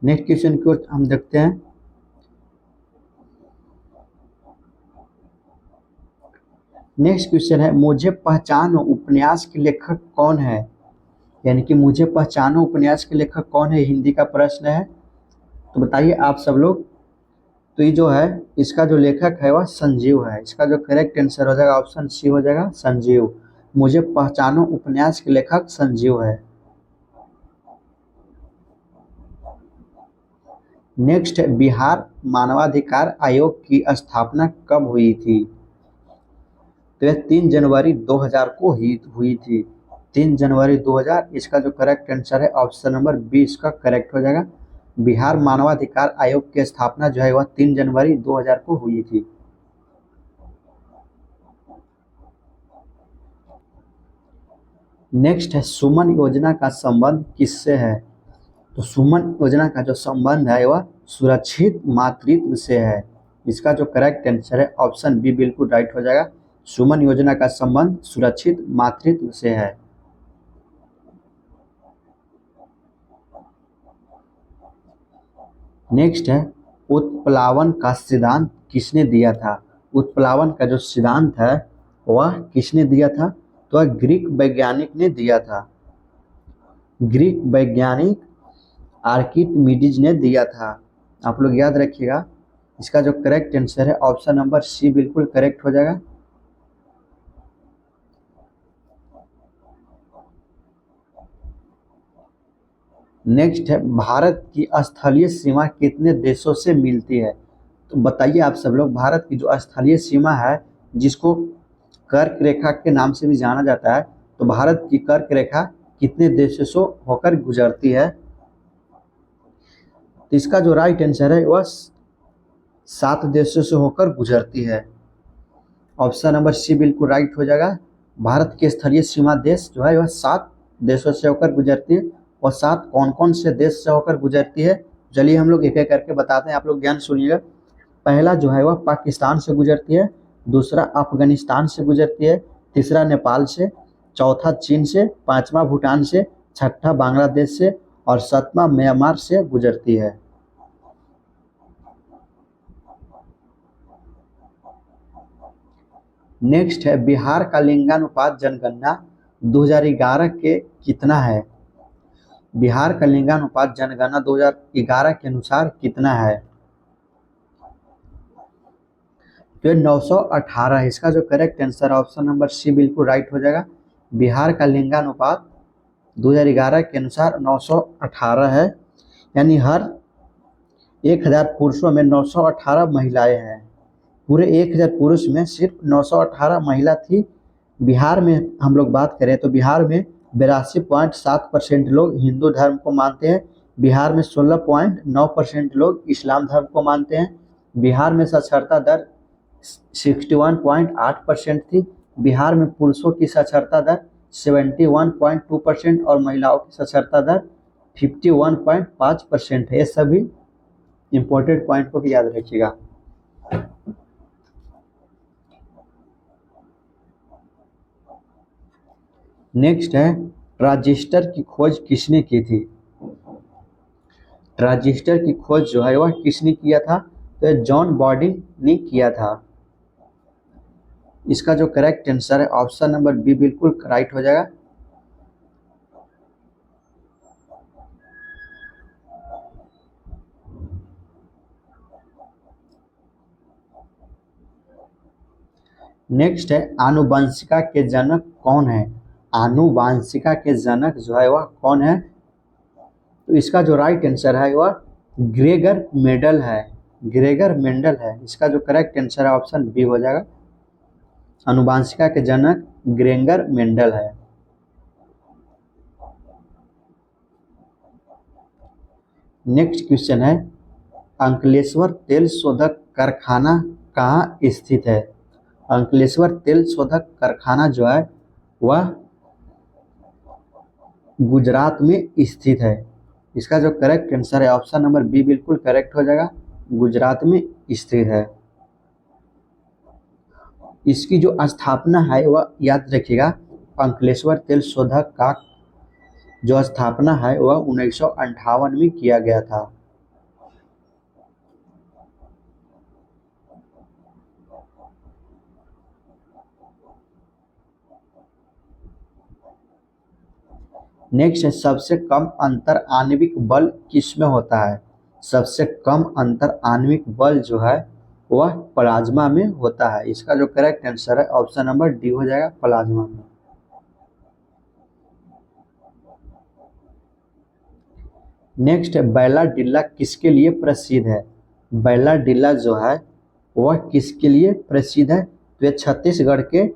नेक्स्ट क्वेश्चन की ओर हम देखते हैं। नेक्स्ट क्वेश्चन है मुझे पहचानो उपन्यास के लेखक कौन है? यानी कि मुझे पहचानो उपन्यास के लेखक कौन है, हिंदी का प्रश्न है। तो बताइए आप सब लोग। तो ये जो है इसका जो लेखक है वह संजीव है। इसका जो करेक्ट आंसर हो जाएगा ऑप्शन सी हो जाएगा, संजीव। मुझे पहचानो उपन्यास के लेखक संजीव है। नेक्स्ट है बिहार मानवाधिकार आयोग की स्थापना कब हुई थी? तो यह 3 जनवरी 2000 को ही हुई थी। 3 जनवरी 2000। इसका जो करेक्ट आंसर है ऑप्शन नंबर बी इसका करेक्ट हो जाएगा। बिहार मानवाधिकार आयोग की स्थापना जो है वह 3 जनवरी 2000 को हुई थी। नेक्स्ट है सुमन योजना का संबंध किससे है? तो सुमन योजना का जो संबंध है वह सुरक्षित मातृत्व से है। इसका जो करेक्ट आंसर है ऑप्शन बी बिल्कुल राइट हो जाएगा। सुमन योजना का संबंध सुरक्षित मातृत्व से है। नेक्स्ट है उत्प्लावन का सिद्धांत किसने दिया था? उत्प्लावन का जो सिद्धांत है वह किसने दिया था? तो वह ग्रीक वैज्ञानिक ने दिया था। ग्रीक वैज्ञानिक आर्किमिडीज ने दिया था। आप लोग याद रखिएगा। इसका जो करेक्ट आंसर है ऑप्शन नंबर सी बिल्कुल करेक्ट हो जाएगा। नेक्स्ट है भारत की स्थलीय सीमा कितने देशों से मिलती है? तो बताइए आप सब लोग, भारत की जो स्थलीय सीमा है जिसको कर्क रेखा के नाम से भी जाना जाता है, तो भारत की कर्क रेखा कितने देशों से होकर गुजरती है? तो इसका जो राइट आंसर है वह 7 देशों से होकर गुजरती है। ऑप्शन नंबर सी बिल्कुल राइट हो जाएगा। भारत की स्थलीय सीमा देश जो है वह 7 देशों से होकर गुजरती है। और 7 कौन कौन से देश से होकर गुजरती है? चलिए हम लोग एक एक करके बताते हैं, आप लोग ध्यान सुनिएगा। पहला जो है वह पाकिस्तान से गुजरती है, दूसरा अफगानिस्तान से गुजरती है, तीसरा नेपाल से, चौथा चीन से, पांचवा भूटान से, छठा बांग्लादेश से और सातवां म्यांमार से गुजरती है। नेक्स्ट है बिहार का लिंगानुपात जनगणना 2011 के कितना है? बिहार का लिंगानुपात जनगणना 2011 के अनुसार कितना है? तो ये 918 है। इसका जो correct answer option number C बिल्कुल राइट हो जाएगा। बिहार का लिंगानुपात 2011 के अनुसार 918 है, यानी हर 1000 पुरुषों में 918 महिलाएं हैं। पूरे 1000 पुरुष में सिर्फ 918 महिला थी। बिहार में हम लोग बात करें तो बिहार में 82.7% लोग हिंदू धर्म को मानते हैं। बिहार में 16.9% लोग इस्लाम धर्म को मानते हैं। बिहार में साक्षरता दर 61.8% थी। बिहार में पुरुषों की साक्षरता दर 71.2% और महिलाओं की साक्षरता दर 51.5% है। ये सभी इंपॉर्टेंट पॉइंट को भी याद रखिएगा। नेक्स्ट है ट्रांजिस्टर की खोज किसने की थी? ट्रांजिस्टर की खोज जो है वह किसने किया था? तो जॉन बॉडिंग ने किया था। इसका जो करेक्ट आंसर है ऑप्शन नंबर बी बिल्कुल राइट हो जाएगा। नेक्स्ट है आनुवंशिका के जनक कौन है? आनुवंशिका के जनक जो है वह कौन है? तो इसका जो राइट आंसर है वह ग्रेगर मेंडल है। ग्रेगर मेंडल है। इसका जो करेक्ट आंसर है ऑप्शन बी हो जाएगा। आनुवंशिका के जनक ग्रेगर मेंडल है। नेक्स्ट क्वेश्चन है अंकलेश्वर तेल शोधक कारखाना कहाँ स्थित है? अंकलेश्वर तेल शोधक कारखाना जो है वह गुजरात में स्थित है। इसका जो करेक्ट आंसर है ऑप्शन नंबर बी बिल्कुल करेक्ट हो जाएगा। गुजरात में स्थित है। इसकी जो स्थापना है वह याद रखिएगा। अंकलेश्वर तेल शोधक का जो स्थापना है वह 1958 में किया गया था। नेक्स्ट है सबसे कम अंतर आणविक बल किसमें होता है? सबसे कम अंतर आणविक बल जो है वह प्लाज्मा में होता है। इसका जो करेक्ट आंसर है ऑप्शन नंबर डी हो जाएगा, प्लाज्मा में। नेक्स्ट है बैलाडिल्ला किसके लिए प्रसिद्ध है? बैलाडिल्ला जो है वह किसके लिए प्रसिद्ध है? तो यह छत्तीसगढ़ के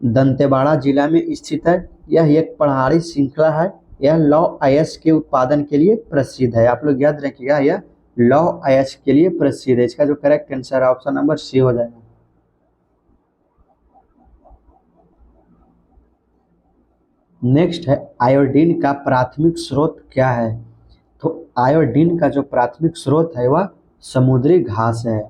दंतेवाड़ा जिला में स्थित है। यह एक पहाड़ी श्रृंखला है। यह लौह अयस्क के उत्पादन के लिए प्रसिद्ध है। आप लोग याद रखिएगा, यह लौह अयस्क के लिए प्रसिद्ध है। इसका जो करेक्ट आंसर है ऑप्शन नंबर सी हो जाएगा। नेक्स्ट है आयोडीन का प्राथमिक स्रोत क्या है? तो आयोडीन का जो प्राथमिक स्रोत है वह समुद्री घास है।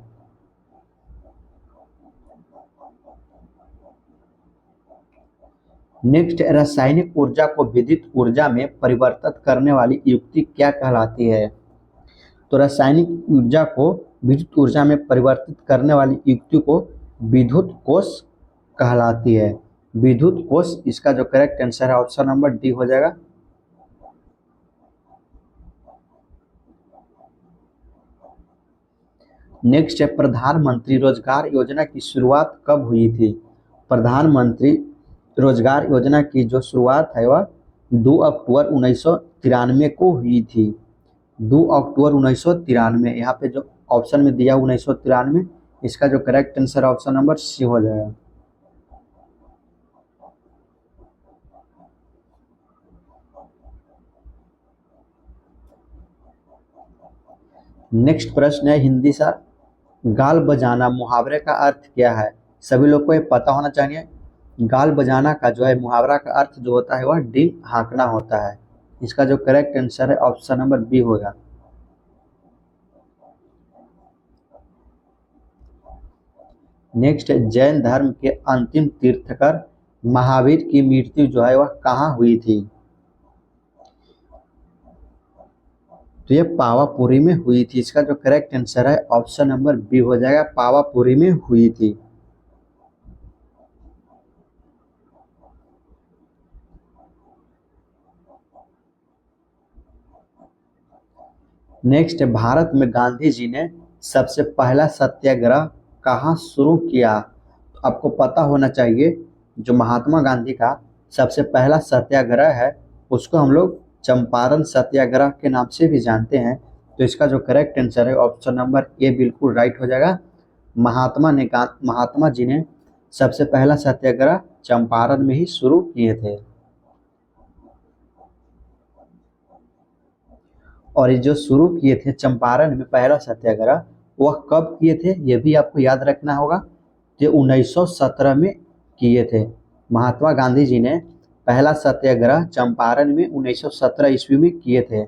नेक्स्ट रासायनिक ऊर्जा को विद्युत ऊर्जा में परिवर्तित करने वाली युक्ति क्या कहलाती है? तो रासायनिक ऊर्जा को विद्युत ऊर्जा में परिवर्तित करने वाली युक्ति को विद्युत कोष कहलाती है। विद्युत कोष। इसका जो करेक्ट आंसर है ऑप्शन नंबर डी हो जाएगा। नेक्स्ट है प्रधानमंत्री रोजगार योजना की शुरुआत कब हुई थी? प्रधानमंत्री रोजगार योजना की जो शुरुआत है वह 2 अक्टूबर 1993 को हुई थी। 2 अक्टूबर 1993। यहाँ पे जो ऑप्शन में दिया 1993, इसका जो correct answer option number C हो जाएगा। नेक्स्ट प्रश्न है हिंदी सा गाल बजाना मुहावरे का अर्थ क्या है? सभी लोग को ये पता होना चाहिए। गाल बजाना का जो है मुहावरा का अर्थ जो होता है वह डींग हाँकना होता है। इसका जो करेक्ट आंसर है ऑप्शन नंबर बी होगा। नेक्स्ट है जैन धर्म के अंतिम तीर्थकर महावीर की मृत्यु जो है वह कहाँ हुई थी? तो ये पावापुरी में हुई थी। इसका जो करेक्ट आंसर है ऑप्शन नंबर बी हो जाएगा, पावापुरी में हुई थी। नेक्स्ट है, भारत में गांधी जी ने सबसे पहला सत्याग्रह कहाँ शुरू किया? तो आपको पता होना चाहिए, जो महात्मा गांधी का सबसे पहला सत्याग्रह है उसको हम लोग चंपारण सत्याग्रह के नाम से भी जानते हैं। तो इसका जो करेक्ट आंसर है ऑप्शन नंबर ए बिल्कुल राइट हो जाएगा। महात्मा जी ने सबसे पहला सत्याग्रह चंपारण में ही शुरू किए थे। और ये जो शुरू किए थे चंपारण में पहला सत्याग्रह, वह कब किए थे ये भी आपको याद रखना होगा। जो 1917 में किए थे। महात्मा गांधी जी ने पहला सत्याग्रह चंपारण में 1917 ईस्वी में किए थे।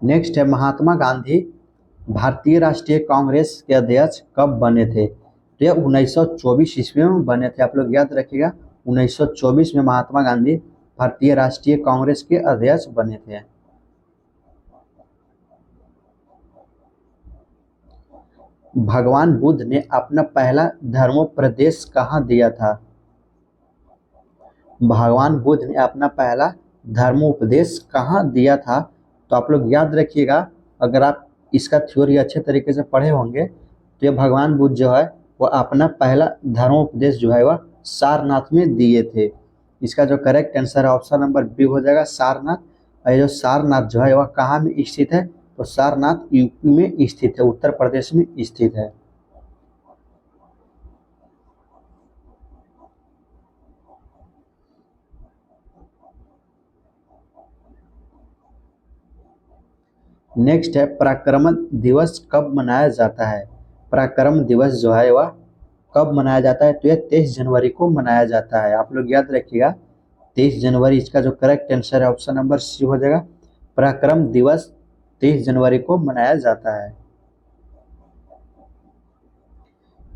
नेक्स्ट है, महात्मा गांधी भारतीय राष्ट्रीय कांग्रेस के अध्यक्ष कब बने थे? तो यह 1924 ईस्वी में बने थे। आप लोग याद रखिएगा, 1924 में महात्मा गांधी भारतीय राष्ट्रीय कांग्रेस के अध्यक्ष बने थे। भगवान बुद्ध ने अपना पहला धर्मोपदेश कहाँ दिया था? भगवान बुद्ध ने अपना पहला धर्मोपदेश कहाँ दिया था? तो आप लोग याद रखिएगा, अगर आप इसका थ्योरी अच्छे तरीके से पढ़े होंगे तो ये भगवान बुद्ध जो है वह अपना पहला धर्मोपदेश जो है वह सारनाथ में दिए थे। इसका जो करेक्ट आंसर है ऑप्शन नंबर बी हो जाएगा, सारनाथ। और ये जो सारनाथ जो है वह कहाँ में स्थित है? तो सारनाथ यूपी में स्थित है, उत्तर प्रदेश में स्थित है। नेक्स्ट है, पराक्रम दिवस कब मनाया जाता है? पराक्रम दिवस जो है वह कब मनाया जाता है? तो यह 23 जनवरी को मनाया जाता है। आप लोग याद रखिएगा, 23 जनवरी। इसका जो करेक्ट आंसर है ऑप्शन नंबर सी हो जाएगा। पराक्रम दिवस 23 जनवरी को मनाया जाता है।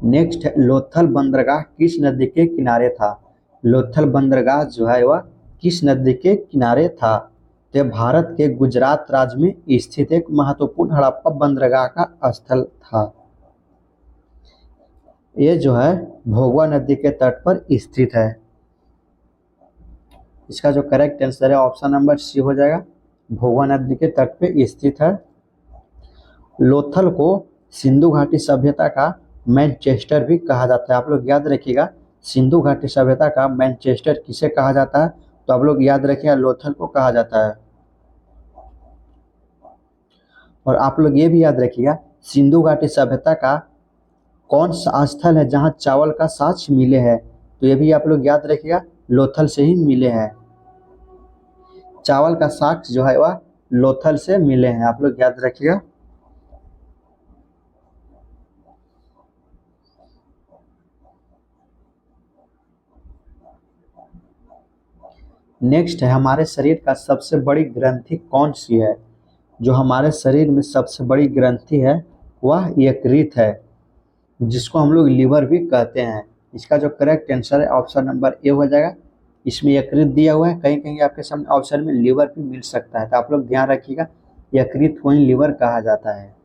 नेक्स्ट है, लोथल बंदरगाह किस नदी के किनारे था? लोथल बंदरगाह जो है वह किस नदी के किनारे था? तो भारत के गुजरात राज्य में स्थित एक महत्वपूर्ण हड़प्पा बंदरगाह का स्थल था। ये जो है भोगवा नदी के तट पर स्थित है। इसका जो करेक्ट आंसर है ऑप्शन नंबर सी हो जाएगा, भोगवा नदी के तट पे स्थित है। लोथल को सिंधु घाटी सभ्यता का मैनचेस्टर भी कहा जाता है। आप लोग याद रखिएगा, सिंधु घाटी सभ्यता का मैनचेस्टर किसे कहा जाता है? तो आप लोग याद रखिएगा, लोथल को कहा जाता है। और आप लोग ये भी याद रखिएगा, सिंधु घाटी सभ्यता का कौन सा स्थल है जहां चावल का साक्ष्य मिले हैं? तो ये भी आप लोग याद रखिएगा, लोथल से ही मिले हैं। चावल का साक्ष्य जो है वह लोथल से मिले हैं, आप लोग याद रखिएगा। नेक्स्ट है, हमारे शरीर का सबसे बड़ी ग्रंथि कौन सी है? जो हमारे शरीर में सबसे बड़ी ग्रंथि है वह यकृत है, जिसको हम लोग लीवर भी कहते हैं। इसका जो करेक्ट आंसर है ऑप्शन नंबर ए हो जाएगा। इसमें यकृत दिया हुआ है, कहीं कहीं आपके सामने ऑप्शन में लीवर भी मिल सकता है, तो आप लोग ध्यान रखिएगा, यकृत को ही लीवर कहा जाता है।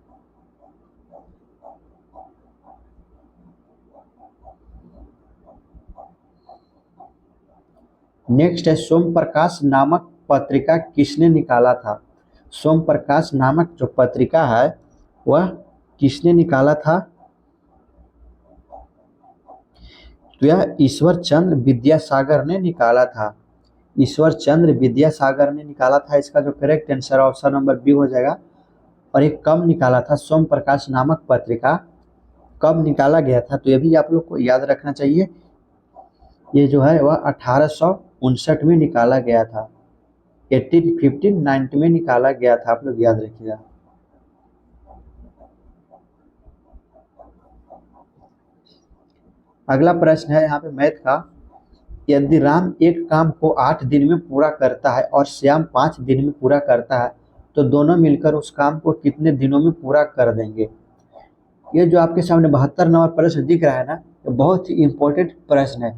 नेक्स्ट है, सोम प्रकाश नामक पत्रिका किसने निकाला था? सोम प्रकाश नामक जो पत्रिका है वह किसने निकाला था? तो यह ईश्वर चंद्र विद्यासागर ने निकाला था। ईश्वर चंद्र विद्यासागर ने निकाला था। इसका जो correct answer option number B हो जाएगा। और ये कब निकाला था? सोम प्रकाश नामक पत्रिका कब निकाला गया था? तो ये भी आप लोग को याद रखना चाहिए। ये जो है वह 1859 में निकाला गया था। 1859 में निकाला गया था, आप लोग याद रखिएगा। अगला प्रश्न है यहाँ पे मैथ का। यदि राम एक काम को 8 दिन में पूरा करता है और श्याम 5 दिन में पूरा करता है तो दोनों मिलकर उस काम को कितने दिनों में पूरा कर देंगे? ये जो आपके सामने 72 नंबर प्रश्न दिख रहा है ना, ये बहुत ही इंपॉर्टेंट प्रश्न है।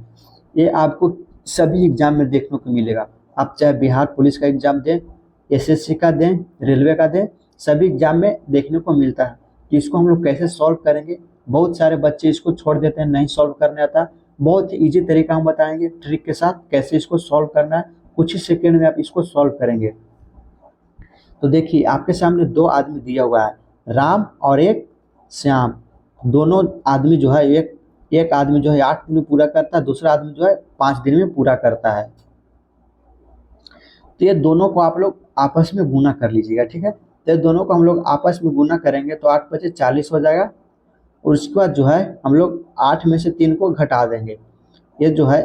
ये आपको सभी एग्जाम में देखने को मिलेगा। आप चाहे बिहार पुलिस का एग्जाम दें, एसएससी का दें, रेलवे का दें, सभी एग्जाम में देखने को मिलता है। कि इसको हम लोग कैसे सॉल्व करेंगे। बहुत सारे बच्चे इसको छोड़ देते हैं, नहीं सॉल्व करने आता। बहुत ही ईजी तरीका हम बताएंगे ट्रिक के साथ कैसे इसको सॉल्व करना है। कुछ ही सेकेंड में आप इसको सॉल्व करेंगे। तो देखिए आपके सामने दो आदमी दिया हुआ है, राम और एक श्याम। दोनों आदमी जो है एक आदमी जो है 8 दिन में पूरा करता है, दूसरा आदमी जो है 5 दिन में पूरा करता है। तो ये दोनों को आप लोग आपस में गुना कर लीजिएगा, ठीक है। तो ये दोनों को हम लोग आपस में गुना करेंगे तो 8 बचे 40 हो जाएगा। और उसके बाद जो है हम लोग 8 में से 3 को घटा देंगे। ये जो है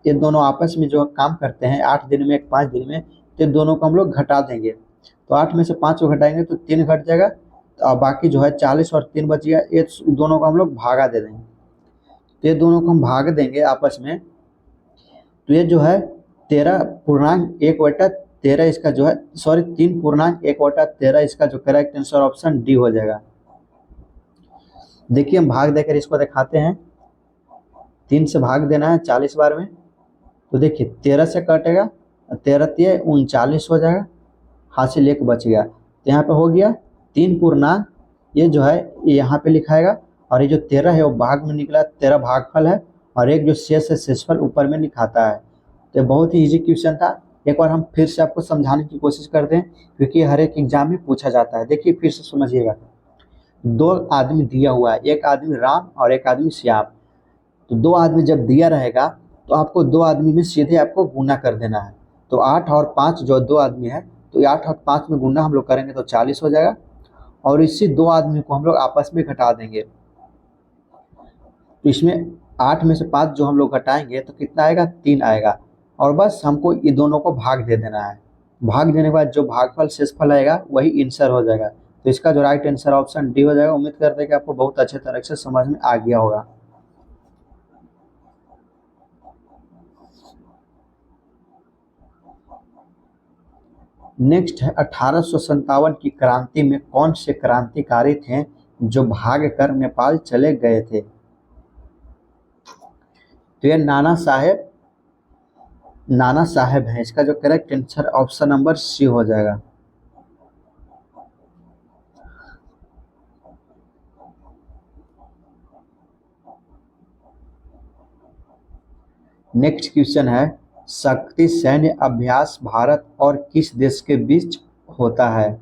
ये दोनों आपस में जो काम करते हैं 8 दिन में, 5 दिन में, तो दोनों को हम लोग घटा देंगे। तो 8 में से 5 को घटाएंगे तो 3 घट जाएगा। तो बाकी जो है 40 और 3 बच गया, ये दोनों को हम लोग भागा दे देंगे। तो ये दोनों को हम भाग देंगे आपस में। तो ये जो है 13.1/13 इसका जो है, सॉरी 3.1/13 इसका जो करेक्ट आंसर ऑप्शन डी हो जाएगा। देखिए हम भाग देकर इसको दिखाते हैं। 3 से भाग देना है 40 बार में। तो देखिए 13 से कटेगा, 13 तिया 39 हो जाएगा, हासिल 1 बच गया। तो यहाँ पे हो गया 3 ये जो है ये यहाँ पे लिखाएगा, और ये जो 13 है वो भाग में निकला, 13 भागफल है, और एक जो शेष है शेषफल ऊपर में लिखाता है। तो बहुत ही इजी क्वेश्चन था। एक बार हम फिर से आपको समझाने की कोशिश करते हैं, क्योंकि हर एक एग्जाम में पूछा जाता है। देखिए फिर से समझिएगा। 2 आदमी दिया हुआ है, एक आदमी राम और एक आदमी श्याम। तो 2 आदमी जब दिया रहेगा तो आपको 2 आदमी में सीधे आपको गुना कर देना है। तो 8 और 5 जो 2 आदमी है, तो 8 और 5 में गुना हम लोग करेंगे तो 40 हो जाएगा। और इसी 2 आदमी को हम लोग आपस में घटा देंगे। तो इसमें 8 में से 5 जो हम लोग घटाएंगे तो कितना आएगा, 3 आएगा। और बस हमको ये दोनों को भाग दे देना है। भाग देने के बाद जो भागफल शेषफल आएगा वही आंसर हो जाएगा। तो इसका जो राइट आंसर ऑप्शन डी हो जाएगा। उम्मीद करते हैं कि आपको बहुत अच्छे तरह से समझ में आ गया होगा। नेक्स्ट है 1857 की क्रांति में कौन से क्रांतिकारी थे जो भाग कर नेपाल चले गए थे। तो ये नाना साहेब है। इसका जो correct answer option number C हो जाएगा। नेक्स्ट क्वेश्चन है, शक्ति सैन्य अभ्यास भारत और किस देश के बीच होता है।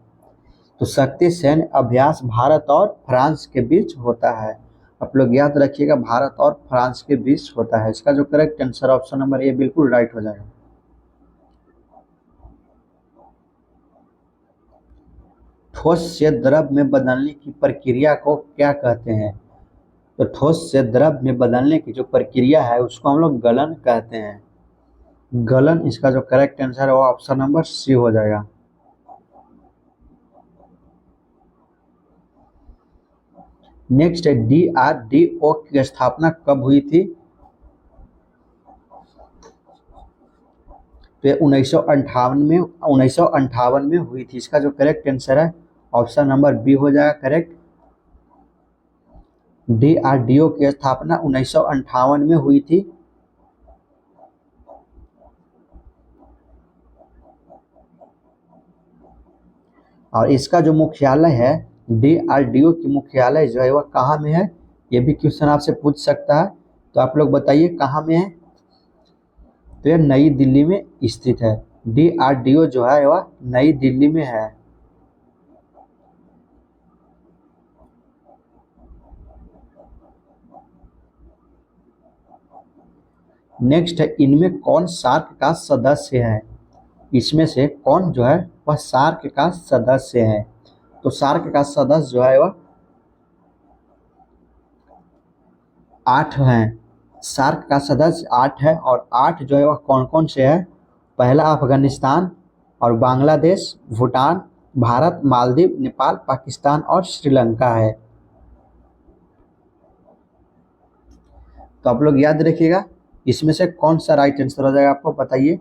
तो शक्ति सैन्य अभ्यास भारत और फ्रांस के बीच होता है। आप लोग याद रखिएगा, भारत और फ्रांस के बीच होता है। इसका जो correct answer option number A बिल्कुल राइट हो जाएगा। ठोस से द्रव में बदलने की प्रक्रिया को क्या कहते हैं। तो ठोस से द्रव में बदलने की जो प्रक्रिया है उसको हम लोग गलन कहते हैं। गलन, इसका जो करेक्ट आंसर है वो ऑप्शन नंबर सी हो जाएगा। नेक्स्ट है DRDO की स्थापना कब हुई थी। तो 1958 में हुई थी। इसका जो करेक्ट आंसर है ऑप्शन नंबर बी हो जाएगा करेक्ट। DRDO की स्थापना 1958 में हुई थी। और इसका जो मुख्यालय है, DRDO की मुख्यालय जो है वह कहाँ में है, ये भी क्वेश्चन आपसे पूछ सकता है। तो आप लोग बताइए कहाँ में है। तो यह नई दिल्ली में स्थित है। DRDO जो है वह नई दिल्ली में है। नेक्स्ट है, इनमें कौन सार्क का सदस्य है। इसमें से कौन जो है वह सार्क का सदस्य है। तो सार्क का सदस्य जो है वह 8 हैं। सार्क का सदस्य 8 है, और 8 जो है वह कौन कौन से है। पहला अफगानिस्तान और बांग्लादेश, भूटान, भारत, मालदीव, नेपाल, पाकिस्तान और श्रीलंका है। तो आप लोग याद रखिएगा, इसमें से कौन सा राइट आंसर हो जाएगा आपको बताइए।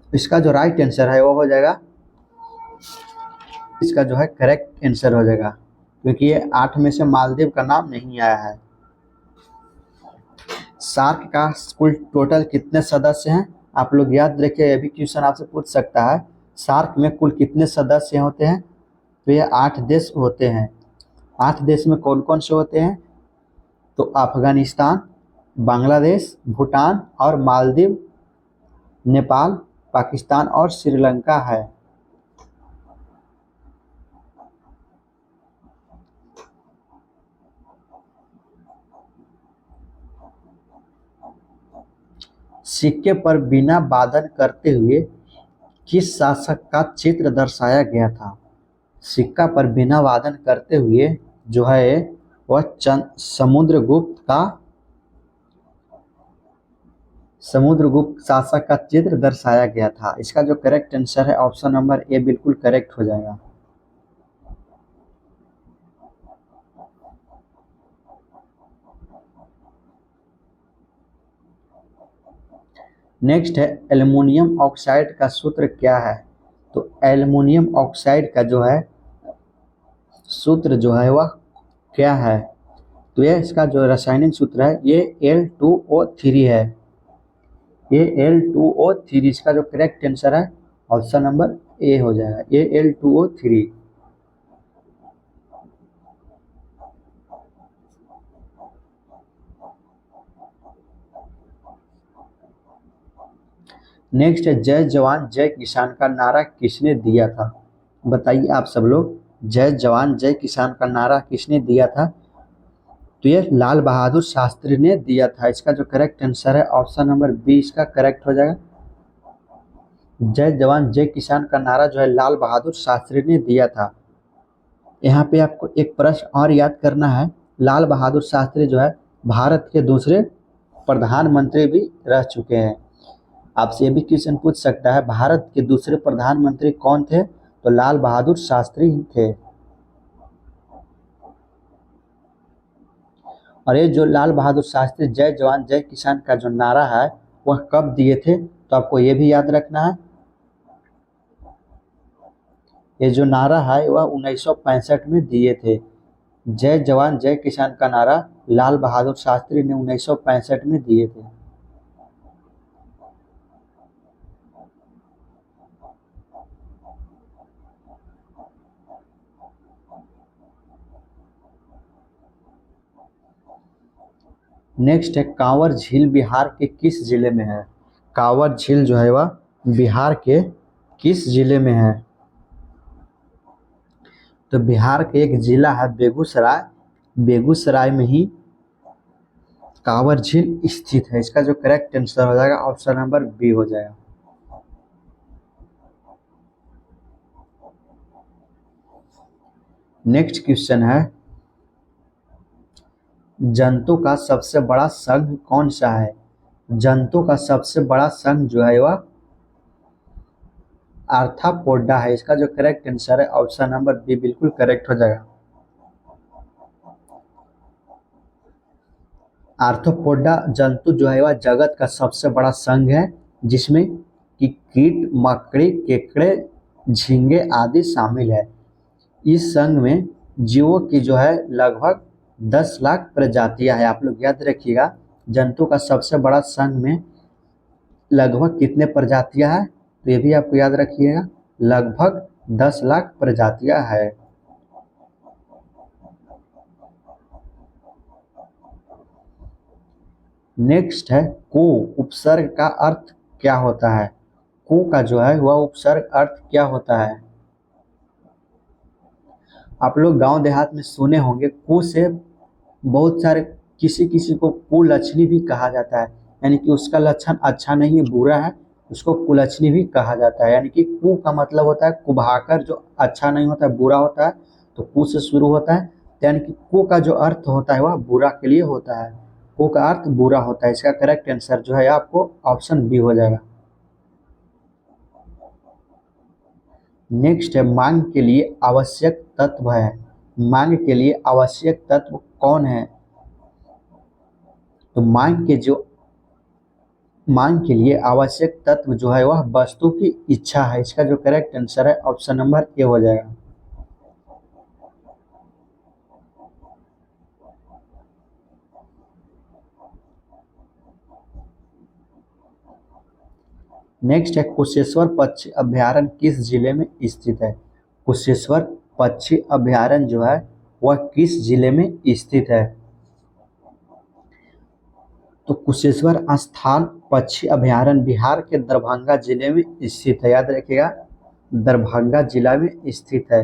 इसका जो राइट आंसर है वो हो जाएगा, इसका जो है करेक्ट आंसर हो जाएगा, क्योंकि ये 8 में से मालदीव का नाम नहीं आया है। सार्क का कुल टोटल कितने सदस्य हैं, आप लोग याद रखिए। ये भी क्वेश्चन आपसे पूछ सकता है, सार्क में कुल कितने सदस्य होते हैं। तो ये 8 देश होते हैं। 8 देश में कौन कौन से होते हैं? तो अफगानिस्तान, बांग्लादेश, भूटान और मालदीव, नेपाल, पाकिस्तान और श्रीलंका है। सिक्के पर बिना वादन करते हुए किस शासक का चित्र दर्शाया गया था? सिक्का पर बिना वादन करते हुए जो है वह समुद्रगुप्त शासक का चित्र दर्शाया गया था। इसका जो करेक्ट आंसर है ऑप्शन नंबर ए बिल्कुल करेक्ट हो जाएगा। नेक्स्ट है एल्युमिनियम ऑक्साइड का सूत्र क्या है? तो एल्युमिनियम ऑक्साइड का जो है सूत्र जो है वह क्या है? तो ये इसका जो रासायनिक सूत्र है ये Al2O3 है। ये Al2O3 इसका जो करेक्ट आंसर है ऑप्शन नंबर ए हो जाएगा, Al2O3। नेक्स्ट है जय जवान जय किसान का नारा किसने दिया था? बताइए आप सब लोग, जय जवान जय किसान का नारा किसने दिया था? तो ये लाल बहादुर शास्त्री ने दिया था। इसका जो करेक्ट आंसर है ऑप्शन नंबर बी इसका करेक्ट हो जाएगा। जय जवान जय किसान का नारा जो है लाल बहादुर शास्त्री ने दिया था। यहाँ पे आपको एक प्रश्न और याद करना है, लाल बहादुर शास्त्री जो है भारत के दूसरे प्रधानमंत्री भी रह चुके हैं। आपसे ये भी क्वेश्चन पूछ सकता है भारत के दूसरे प्रधानमंत्री कौन थे? तो लाल बहादुर शास्त्री ही थे। और ये जो लाल बहादुर शास्त्री जय जवान जय किसान का जो नारा है वह कब दिए थे? तो आपको ये भी याद रखना है, ये जो नारा है वह 1965 में दिए थे। जय जवान जय किसान का नारा लाल बहादुर शास्त्री ने 1965 में दिए थे। नेक्स्ट है कांवर झील बिहार के किस जिले में है? कांवर झील जो है वह बिहार के किस जिले में है? तो बिहार के एक जिला है बेगूसराय, बेगूसराय में ही कांवर झील स्थित है। इसका जो करेक्ट आंसर हो जाएगा ऑप्शन नंबर बी हो जाएगा। नेक्स्ट क्वेश्चन है जंतु का सबसे बड़ा संघ कौन सा है? जंतु का सबसे बड़ा संघ जो है वह आर्थ्रोपोडा है। इसका जो करेक्ट आंसर है ऑप्शन नंबर बी बिल्कुल करेक्ट हो जाएगा। आर्थ्रोपोडा जंतु जो है वह जगत का सबसे बड़ा संघ है, जिसमें कि कीट, मकड़ी, केकड़े, झींगे आदि शामिल है। इस संघ में जीवों की जो है लगभग 10 लाख प्रजातियां है। आप लोग याद रखिएगा, जंतु का सबसे बड़ा संघ में लगभग कितने प्रजातियां हैं? तो ये भी आपको याद रखिएगा, लगभग 10 लाख प्रजातियां है। नेक्स्ट है को उपसर्ग का अर्थ क्या होता है? को का जो है वह उपसर्ग अर्थ क्या होता है? आप लोग गांव देहात में सुने होंगे को से बहुत सारे किसी किसी को कुलक्षणी भी कहा जाता है, यानी कि उसका लक्षण अच्छा नहीं है, बुरा है, उसको कुलक्षणी भी कहा जाता है। यानी कि कु का मतलब होता है कुभाकर, जो अच्छा नहीं होता है, बुरा होता है, तो कु से शुरू होता है। यानी कि को का जो अर्थ होता है वह बुरा के लिए होता है, को का अर्थ बुरा होता है। इसका करेक्ट आंसर जो है आपको ऑप्शन बी हो जाएगा। नेक्स्ट है मांग के लिए आवश्यक तत्व है। मांग के लिए आवश्यक तत्व कौन है? तो मांग के लिए आवश्यक तत्व जो है वह वस्तु की इच्छा है। इसका जो करेक्ट आंसर है ऑप्शन नंबर ए हो जाएगा। नेक्स्ट है कुशेश्वर पक्षी अभयारण्य किस जिले में स्थित है? कुशेश्वर पक्षी अभयारण्य जो है वह किस जिले में स्थित है? तो कुशेश्वर स्थान पक्षी अभयारण्य बिहार के दरभंगा जिले में स्थित है। याद रखिएगा, दरभंगा जिला में स्थित है।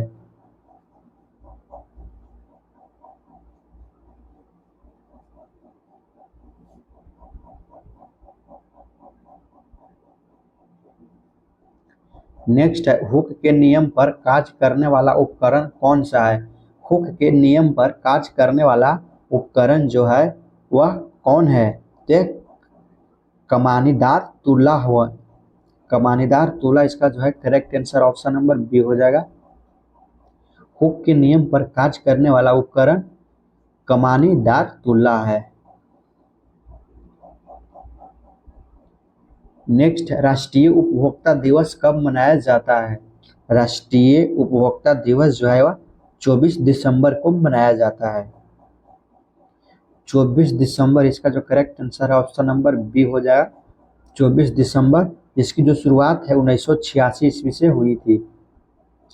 नेक्स्ट है, हुक के नियम पर कार्य करने वाला उपकरण कौन सा है? हुक के नियम पर कार्य करने वाला उपकरण जो है वह कौन है? तो कमानीदार तुला हुआ, कमानीदार तुला इसका जो है correct answer option number B हो जाएगा। हुक के नियम पर कार्य करने वाला उपकरण कमानीदार तुला है। नेक्स्ट, राष्ट्रीय उपभोक्ता दिवस कब मनाया जाता है? राष्ट्रीय उपभोक्ता दिवस जो है वह 24 दिसंबर को मनाया जाता है। 24 दिसंबर इसका जो करेक्ट आंसर है ऑप्शन नंबर बी हो जाएगा। 24 दिसंबर, इसकी जो शुरुआत है 1986 ईस्वी से हुई थी।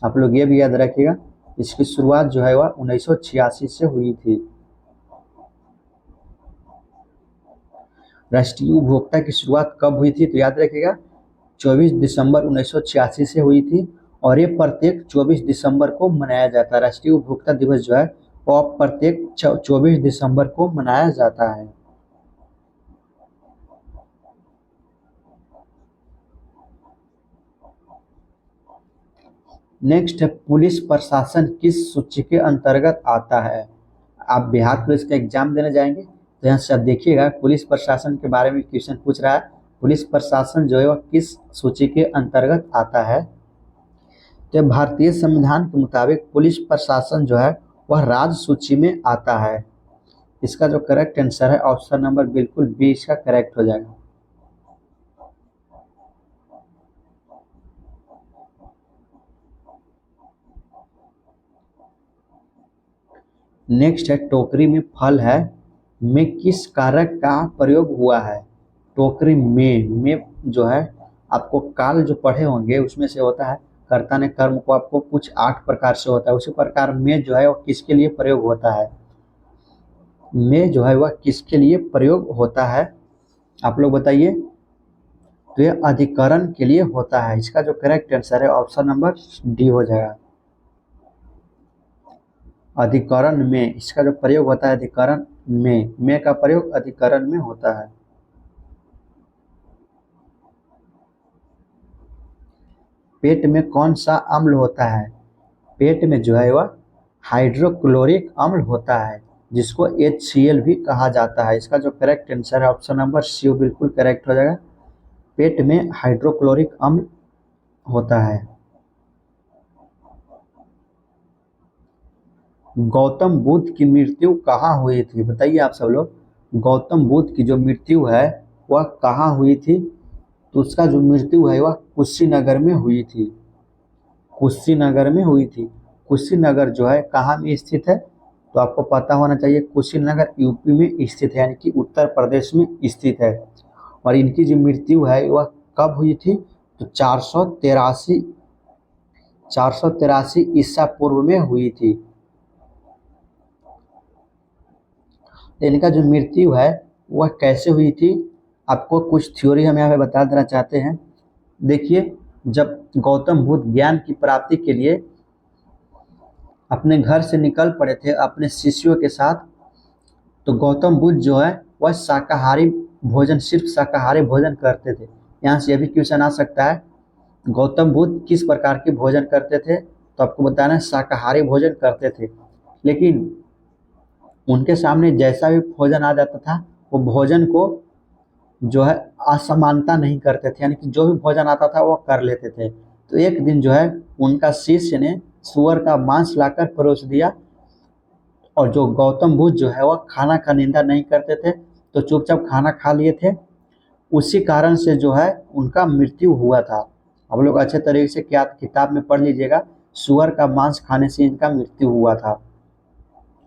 आप लोग ये भी याद रखिएगा, इसकी शुरुआत जो है वह 1986 से हुई थी। राष्ट्रीय उपभोक्ता की शुरुआत कब हुई थी? तो याद रखिएगा 24 दिसंबर 1986 से हुई थी और ये प्रत्येक 24 दिसंबर को मनाया जाता है। राष्ट्रीय उपभोक्ता दिवस जो है वो प्रत्येक 24 दिसंबर को मनाया जाता है। नेक्स्ट है, पुलिस प्रशासन किस सूची के अंतर्गत आता है? आप बिहार पुलिस का एग्जाम देने जाएंगे तो यहाँ से आप देखिएगा पुलिस प्रशासन के बारे में क्वेश्चन पूछ रहा है। पुलिस प्रशासन जो है वह किस सूची के अंतर्गत आता है? तो भारतीय संविधान के मुताबिक पुलिस प्रशासन जो है वह राज्य सूची में आता है। इसका जो करेक्ट आंसर है ऑप्शन नंबर बिल्कुल बी इसका करेक्ट हो जाएगा। नेक्स्ट है, टोकरी में फल है में किस कारक का प्रयोग हुआ है? टोकरी में जो है आपको काल जो पढ़े होंगे उसमें से होता है कर्ता ने कर्म को आपको कुछ 8 प्रकार से होता है, उसी प्रकार में जो है वो किसके लिए प्रयोग होता है? में जो है वह किसके लिए प्रयोग होता है आप लोग बताइए। तो ये अधिकरण के लिए होता है। इसका जो करेक्ट आंसर है ऑप्शन नंबर डी हो जाएगा। अधिकरण में इसका जो प्रयोग होता है अधिकरण में का प्रयोग अधिकरण में होता है। पेट में कौन सा अम्ल होता है? पेट में जो है वह हाइड्रोक्लोरिक अम्ल होता है जिसको HCl भी कहा जाता है। इसका जो करेक्ट आंसर है ऑप्शन नंबर सी बिल्कुल करेक्ट हो जाएगा। पेट में हाइड्रोक्लोरिक अम्ल होता है। गौतम बुद्ध की मृत्यु कहाँ हुई थी? बताइए आप सब लोग, गौतम बुद्ध की जो मृत्यु है वह कहाँ हुई थी? तो उसका जो मृत्यु है वह कुशीनगर में हुई थी। कुशीनगर में हुई थी। कुशीनगर जो है कहाँ में स्थित है? तो आपको पता होना चाहिए कुशीनगर यूपी में स्थित है, यानी कि उत्तर प्रदेश में स्थित है। और इनकी जो मृत्यु है वह कब हुई थी? तो 483 ईसा पूर्व में हुई थी। इनका जो मृत्यु है वह कैसे हुई थी? आपको कुछ थ्योरी हम यहाँ पे बता देना चाहते हैं। देखिए, जब गौतम बुद्ध ज्ञान की प्राप्ति के लिए अपने घर से निकल पड़े थे अपने शिष्यों के साथ, तो गौतम बुद्ध जो है वह शाकाहारी भोजन, सिर्फ शाकाहारी भोजन करते थे। यहाँ से यह भी क्वेश्चन आ सकता है गौतम बुद्ध किस प्रकार के भोजन करते थे? तो आपको बताना है शाकाहारी भोजन करते थे। लेकिन उनके सामने जैसा भी भोजन आ जाता था वो भोजन को जो है असमानता नहीं करते थे, यानी कि जो भी भोजन आता था वो कर लेते थे। तो एक दिन जो है उनका शिष्य ने सुअर का मांस लाकर परोस दिया और जो गौतम बुद्ध जो है वह खाना का निंदा नहीं करते थे, तो चुपचाप खाना खा लिए थे। उसी कारण से जो है उनका मृत्यु हुआ था। आप लोग अच्छे तरीके से क्या किताब में पढ़ लीजिएगा, सुअर का मांस खाने से इनका मृत्यु हुआ था।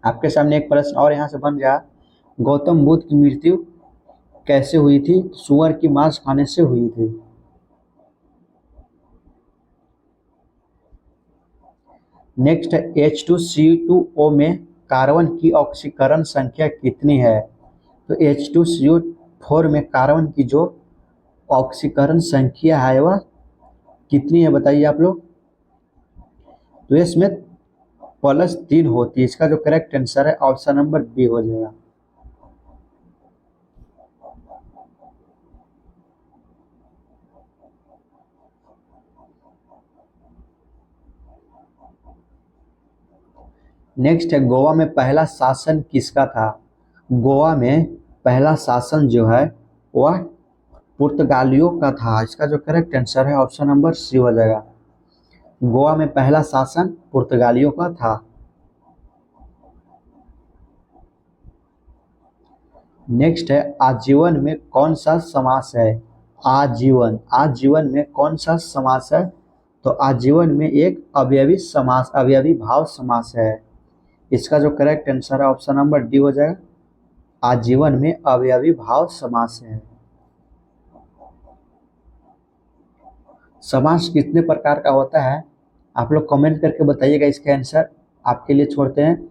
आपके सामने एक प्रश्न और यहाँ से बन गया, गौतम बुद्ध की मृत्यु कैसे हुई थी? सुअर की मांस खाने से हुई थी। नेक्स्ट है H2CO में कार्बन की ऑक्सीकरण संख्या कितनी है? तो H2CO4 में कार्बन की जो ऑक्सीकरण संख्या है वह कितनी है बताइए आप लोग? तो इसमें +3 होती है। इसका जो करेक्ट आंसर है ऑप्शन नंबर बी हो जाएगा। नेक्स्ट है गोवा में पहला शासन किसका था? गोवा में पहला शासन जो है वह पुर्तगालियों का था। इसका जो करेक्ट आंसर है ऑप्शन नंबर सी हो जाएगा। गोवा में पहला शासन पुर्तगालियों का था। नेक्स्ट है आजीवन में कौन सा समास है? आजीवन, आजीवन में कौन सा समास है? तो आजीवन में एक अवयवी समास, अवयवी भाव समास है। इसका जो करेक्ट आंसर है ऑप्शन नंबर डी हो जाएगा। आजीवन में अवयवी भाव समास है। समास कितने प्रकार का होता है आप लोग कमेंट करके बताइएगा। इसका आंसर आपके लिए छोड़ते हैं।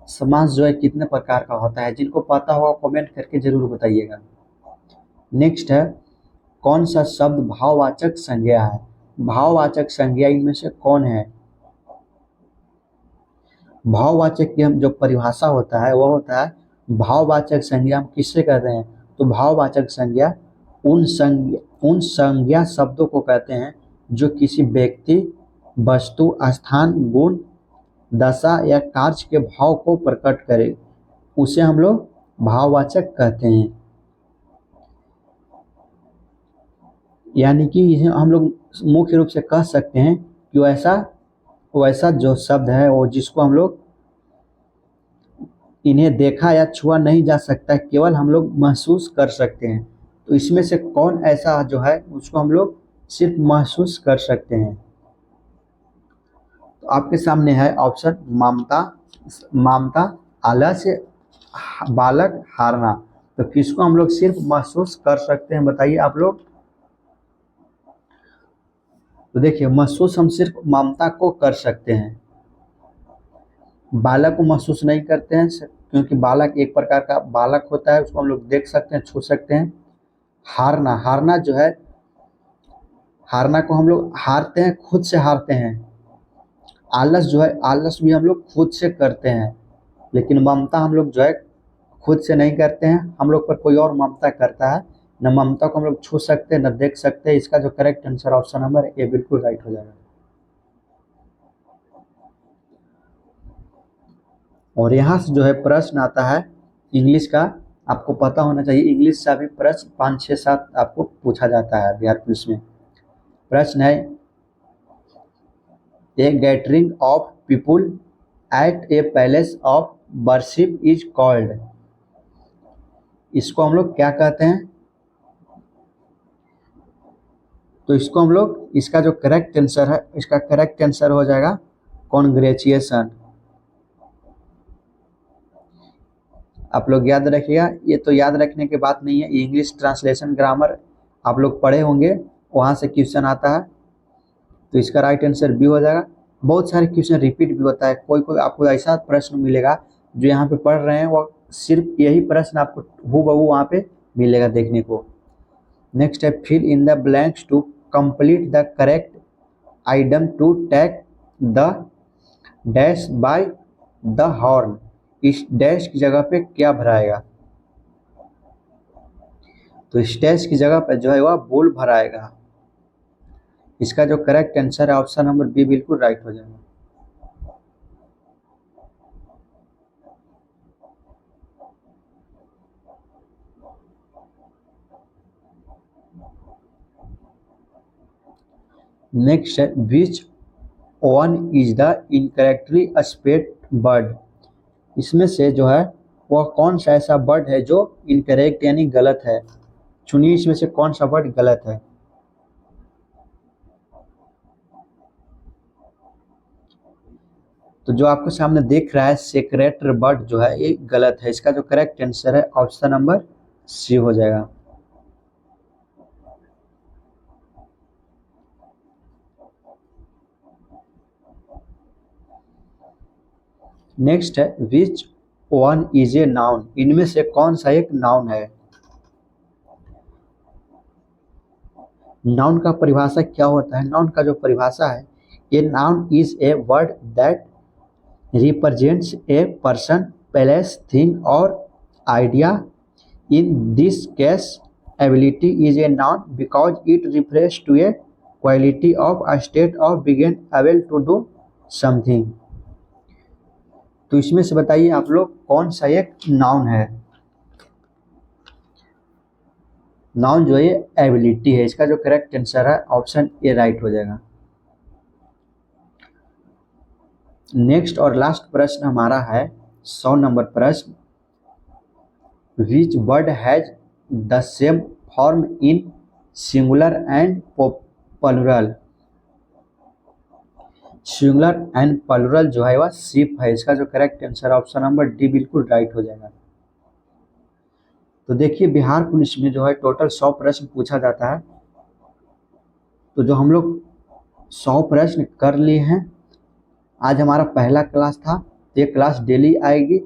समास जो है कितने प्रकार का होता है, जिनको पता होगा कमेंट करके जरूर बताइएगा। नेक्स्ट है कौन सा शब्द भाववाचक संज्ञा है? भाववाचक संज्ञा इनमें से कौन है? भाववाचक की हम जो परिभाषा होता है वह होता है, भाववाचक संज्ञा हम किससे कहते हैं? तो भाववाचक संज्ञा उन संज्ञा शब्दों को कहते हैं जो किसी व्यक्ति, वस्तु, स्थान, गुण, दशा या कार्य के भाव को प्रकट करे, उसे हम लोग भाववाचक कहते हैं। यानी कि इसे हम लोग मुख्य रूप से कह सकते हैं कि वैसा जो शब्द है वो जिसको हम लोग इन्हें देखा या छुआ नहीं जा सकता, केवल हम लोग महसूस कर सकते हैं। तो इसमें से कौन ऐसा जो है उसको हम लोग सिर्फ महसूस कर सकते हैं? तो आपके सामने है ऑप्शन ममता, ममता, आलस्य, बालक, हारना। तो किसको हम लोग सिर्फ महसूस कर सकते हैं बताइए आप लोग? तो देखिए महसूस हम सिर्फ ममता को कर सकते हैं, बालक को महसूस नहीं करते हैं क्योंकि बालक एक प्रकार का बालक होता है, उसको हम लोग देख सकते हैं, छू सकते हैं। हारना, हारना जो है, हारना को हम लोग हारते हैं, खुद से हारते हैं। आलस जो है, आलस भी हम लोग खुद से करते हैं, लेकिन ममता हम लोग जो है खुद से नहीं करते हैं, हम लोग पर कोई और ममता करता है। न ममता को हम लोग छू सकते हैं न देख सकते हैं। इसका जो correct answer option number A बिल्कुल राइट हो जाएगा। और यहाँ से जो है प्रश्न आता है इंग्लिश का, आपको पता होना चाहिए इंग्लिश से भी प्रश्न 5, 6, 7 आपको पूछा जाता है बिहार पुलिस में। प्रश्न है a gathering of people at a palace of worship is called. इसको हम लोग क्या कहते हैं? तो इसको हम लोग, इसका जो करेक्ट आंसर है, इसका करेक्ट आंसर हो जाएगा कॉन्ग्रेचुएशन। आप लोग याद रखिएगा, ये तो याद रखने की बात नहीं है, इंग्लिश ट्रांसलेशन ग्रामर आप लोग पढ़े होंगे, वहाँ से क्वेश्चन आता है। तो इसका राइट आंसर बी हो जाएगा। बहुत सारे क्वेश्चन रिपीट भी होता है, कोई कोई आपको ऐसा प्रश्न मिलेगा जो यहाँ पे पढ़ रहे हैं वो सिर्फ यही प्रश्न आपको हूबहू वहाँ पे मिलेगा देखने को। नेक्स्ट है fill in the blanks to complete the correct item to tag the dash by the horn. इस डैश की जगह पे क्या भराएगा? तो इस डैश की जगह पे जो है वह बुल भराएगा। इसका जो करेक्ट आंसर है ऑप्शन नंबर बी बिल्कुल राइट हो जाएगा। नेक्स्ट है which one is the incorrectly spelled bird. इसमें से जो है वह कौन सा ऐसा बर्ड है जो इनकरेक्ट यानी गलत है? चुनिए इसमें से कौन सा बर्ड गलत है। तो जो आपको सामने देख रहा है सेक्रेटर बर्ड जो है ये गलत है। इसका जो करेक्ट आंसर है ऑप्शन नंबर सी हो जाएगा। नेक्स्ट है which one is a noun, इनमें से कौन सा एक नाउन है। नाउन का परिभाषा क्या होता है? नाउन का जो परिभाषा है, a noun is a word that represents a person, place, thing और idea. In this case ability is a noun because it refers to a quality of a state of being able to do something. तो इसमें से बताइए आप लोग कौन सा एक नाउन है। नाउन जो है एबिलिटी है, इसका जो करेक्ट आंसर है ऑप्शन ए राइट हो जाएगा। नेक्स्ट और लास्ट प्रश्न हमारा है 100 नंबर प्रश्न, which word has the same form in singular and plural. Singular and plural जो है वह शिप है, इसका जो correct answer option number D बिल्कुल राइट हो जाएगा। तो देखिए बिहार पुलिस में जो है टोटल 100 प्रश्न पूछा जाता है, तो जो हम लोग 100 प्रश्न कर लिए हैं, आज हमारा पहला क्लास था, ये क्लास डेली आएगी।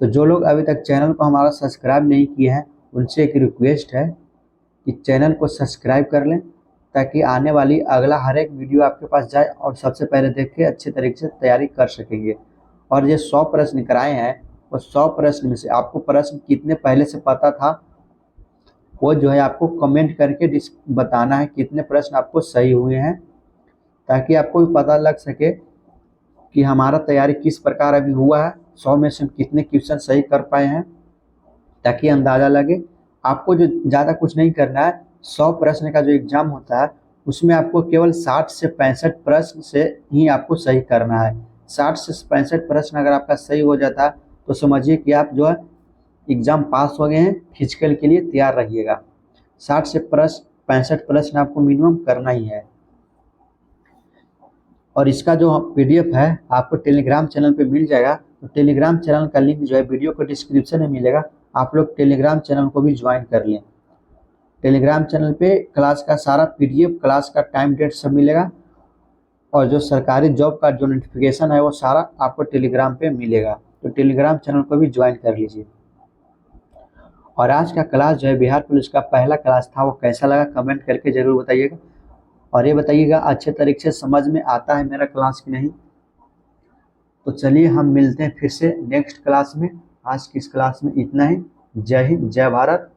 तो जो लोग अभी तक चैनल को हमारा सब्सक्राइब नहीं किए हैं, उनसे एक रिक्वेस्ट है कि चैनल को सब्सक्राइब कर लें, ताकि आने वाली अगला हर एक वीडियो आपके पास जाए और सबसे पहले देख के अच्छे तरीके से तैयारी कर सकेंगे। और ये 100 प्रश्न कराए हैं, वो 100 प्रश्न में से आपको प्रश्न कितने पहले से पता था, वो जो है आपको कमेंट करके बताना है कितने प्रश्न आपको सही हुए हैं, ताकि आपको भी पता लग सके कि हमारा तैयारी किस प्रकार अभी हुआ है, 100 में से कितने क्वेश्चन सही कर पाए हैं, ताकि अंदाज़ा लगे। आपको जो ज़्यादा कुछ नहीं करना है, 100 प्रश्न का जो एग्ज़ाम होता है उसमें आपको केवल 60 से 65 प्रश्न से ही आपको सही करना है। 60 से 65 प्रश्न अगर आपका सही हो जाता है तो समझिए कि आप जो है एग्ज़ाम पास हो गए हैं, फिजिकल के लिए तैयार रहिएगा। 60 से 65 प्रश्न आपको मिनिमम करना ही है। और इसका जो PDF है आपको टेलीग्राम चैनल पे मिल जाएगा, तो टेलीग्राम चैनल का लिंक जो है वीडियो को डिस्क्रिप्शन में मिलेगा, आप लोग टेलीग्राम चैनल को भी ज्वाइन कर लें। टेलीग्राम चैनल पे क्लास का सारा PDF, क्लास का टाइम डेट सब मिलेगा, और जो सरकारी जॉब का जो नोटिफिकेशन है वो सारा आपको टेलीग्राम पे मिलेगा, तो टेलीग्राम चैनल को भी ज्वाइन कर लीजिए। और आज का क्लास जो है बिहार पुलिस का पहला क्लास था, वो कैसा लगा कमेंट करके ज़रूर बताइएगा, और ये बताइएगा अच्छे तरीके से समझ में आता है मेरा क्लास कि नहीं। तो चलिए हम मिलते हैं फिर से नेक्स्ट क्लास में। आज की इस क्लास में इतना ही। जय हिंद, जय भारत।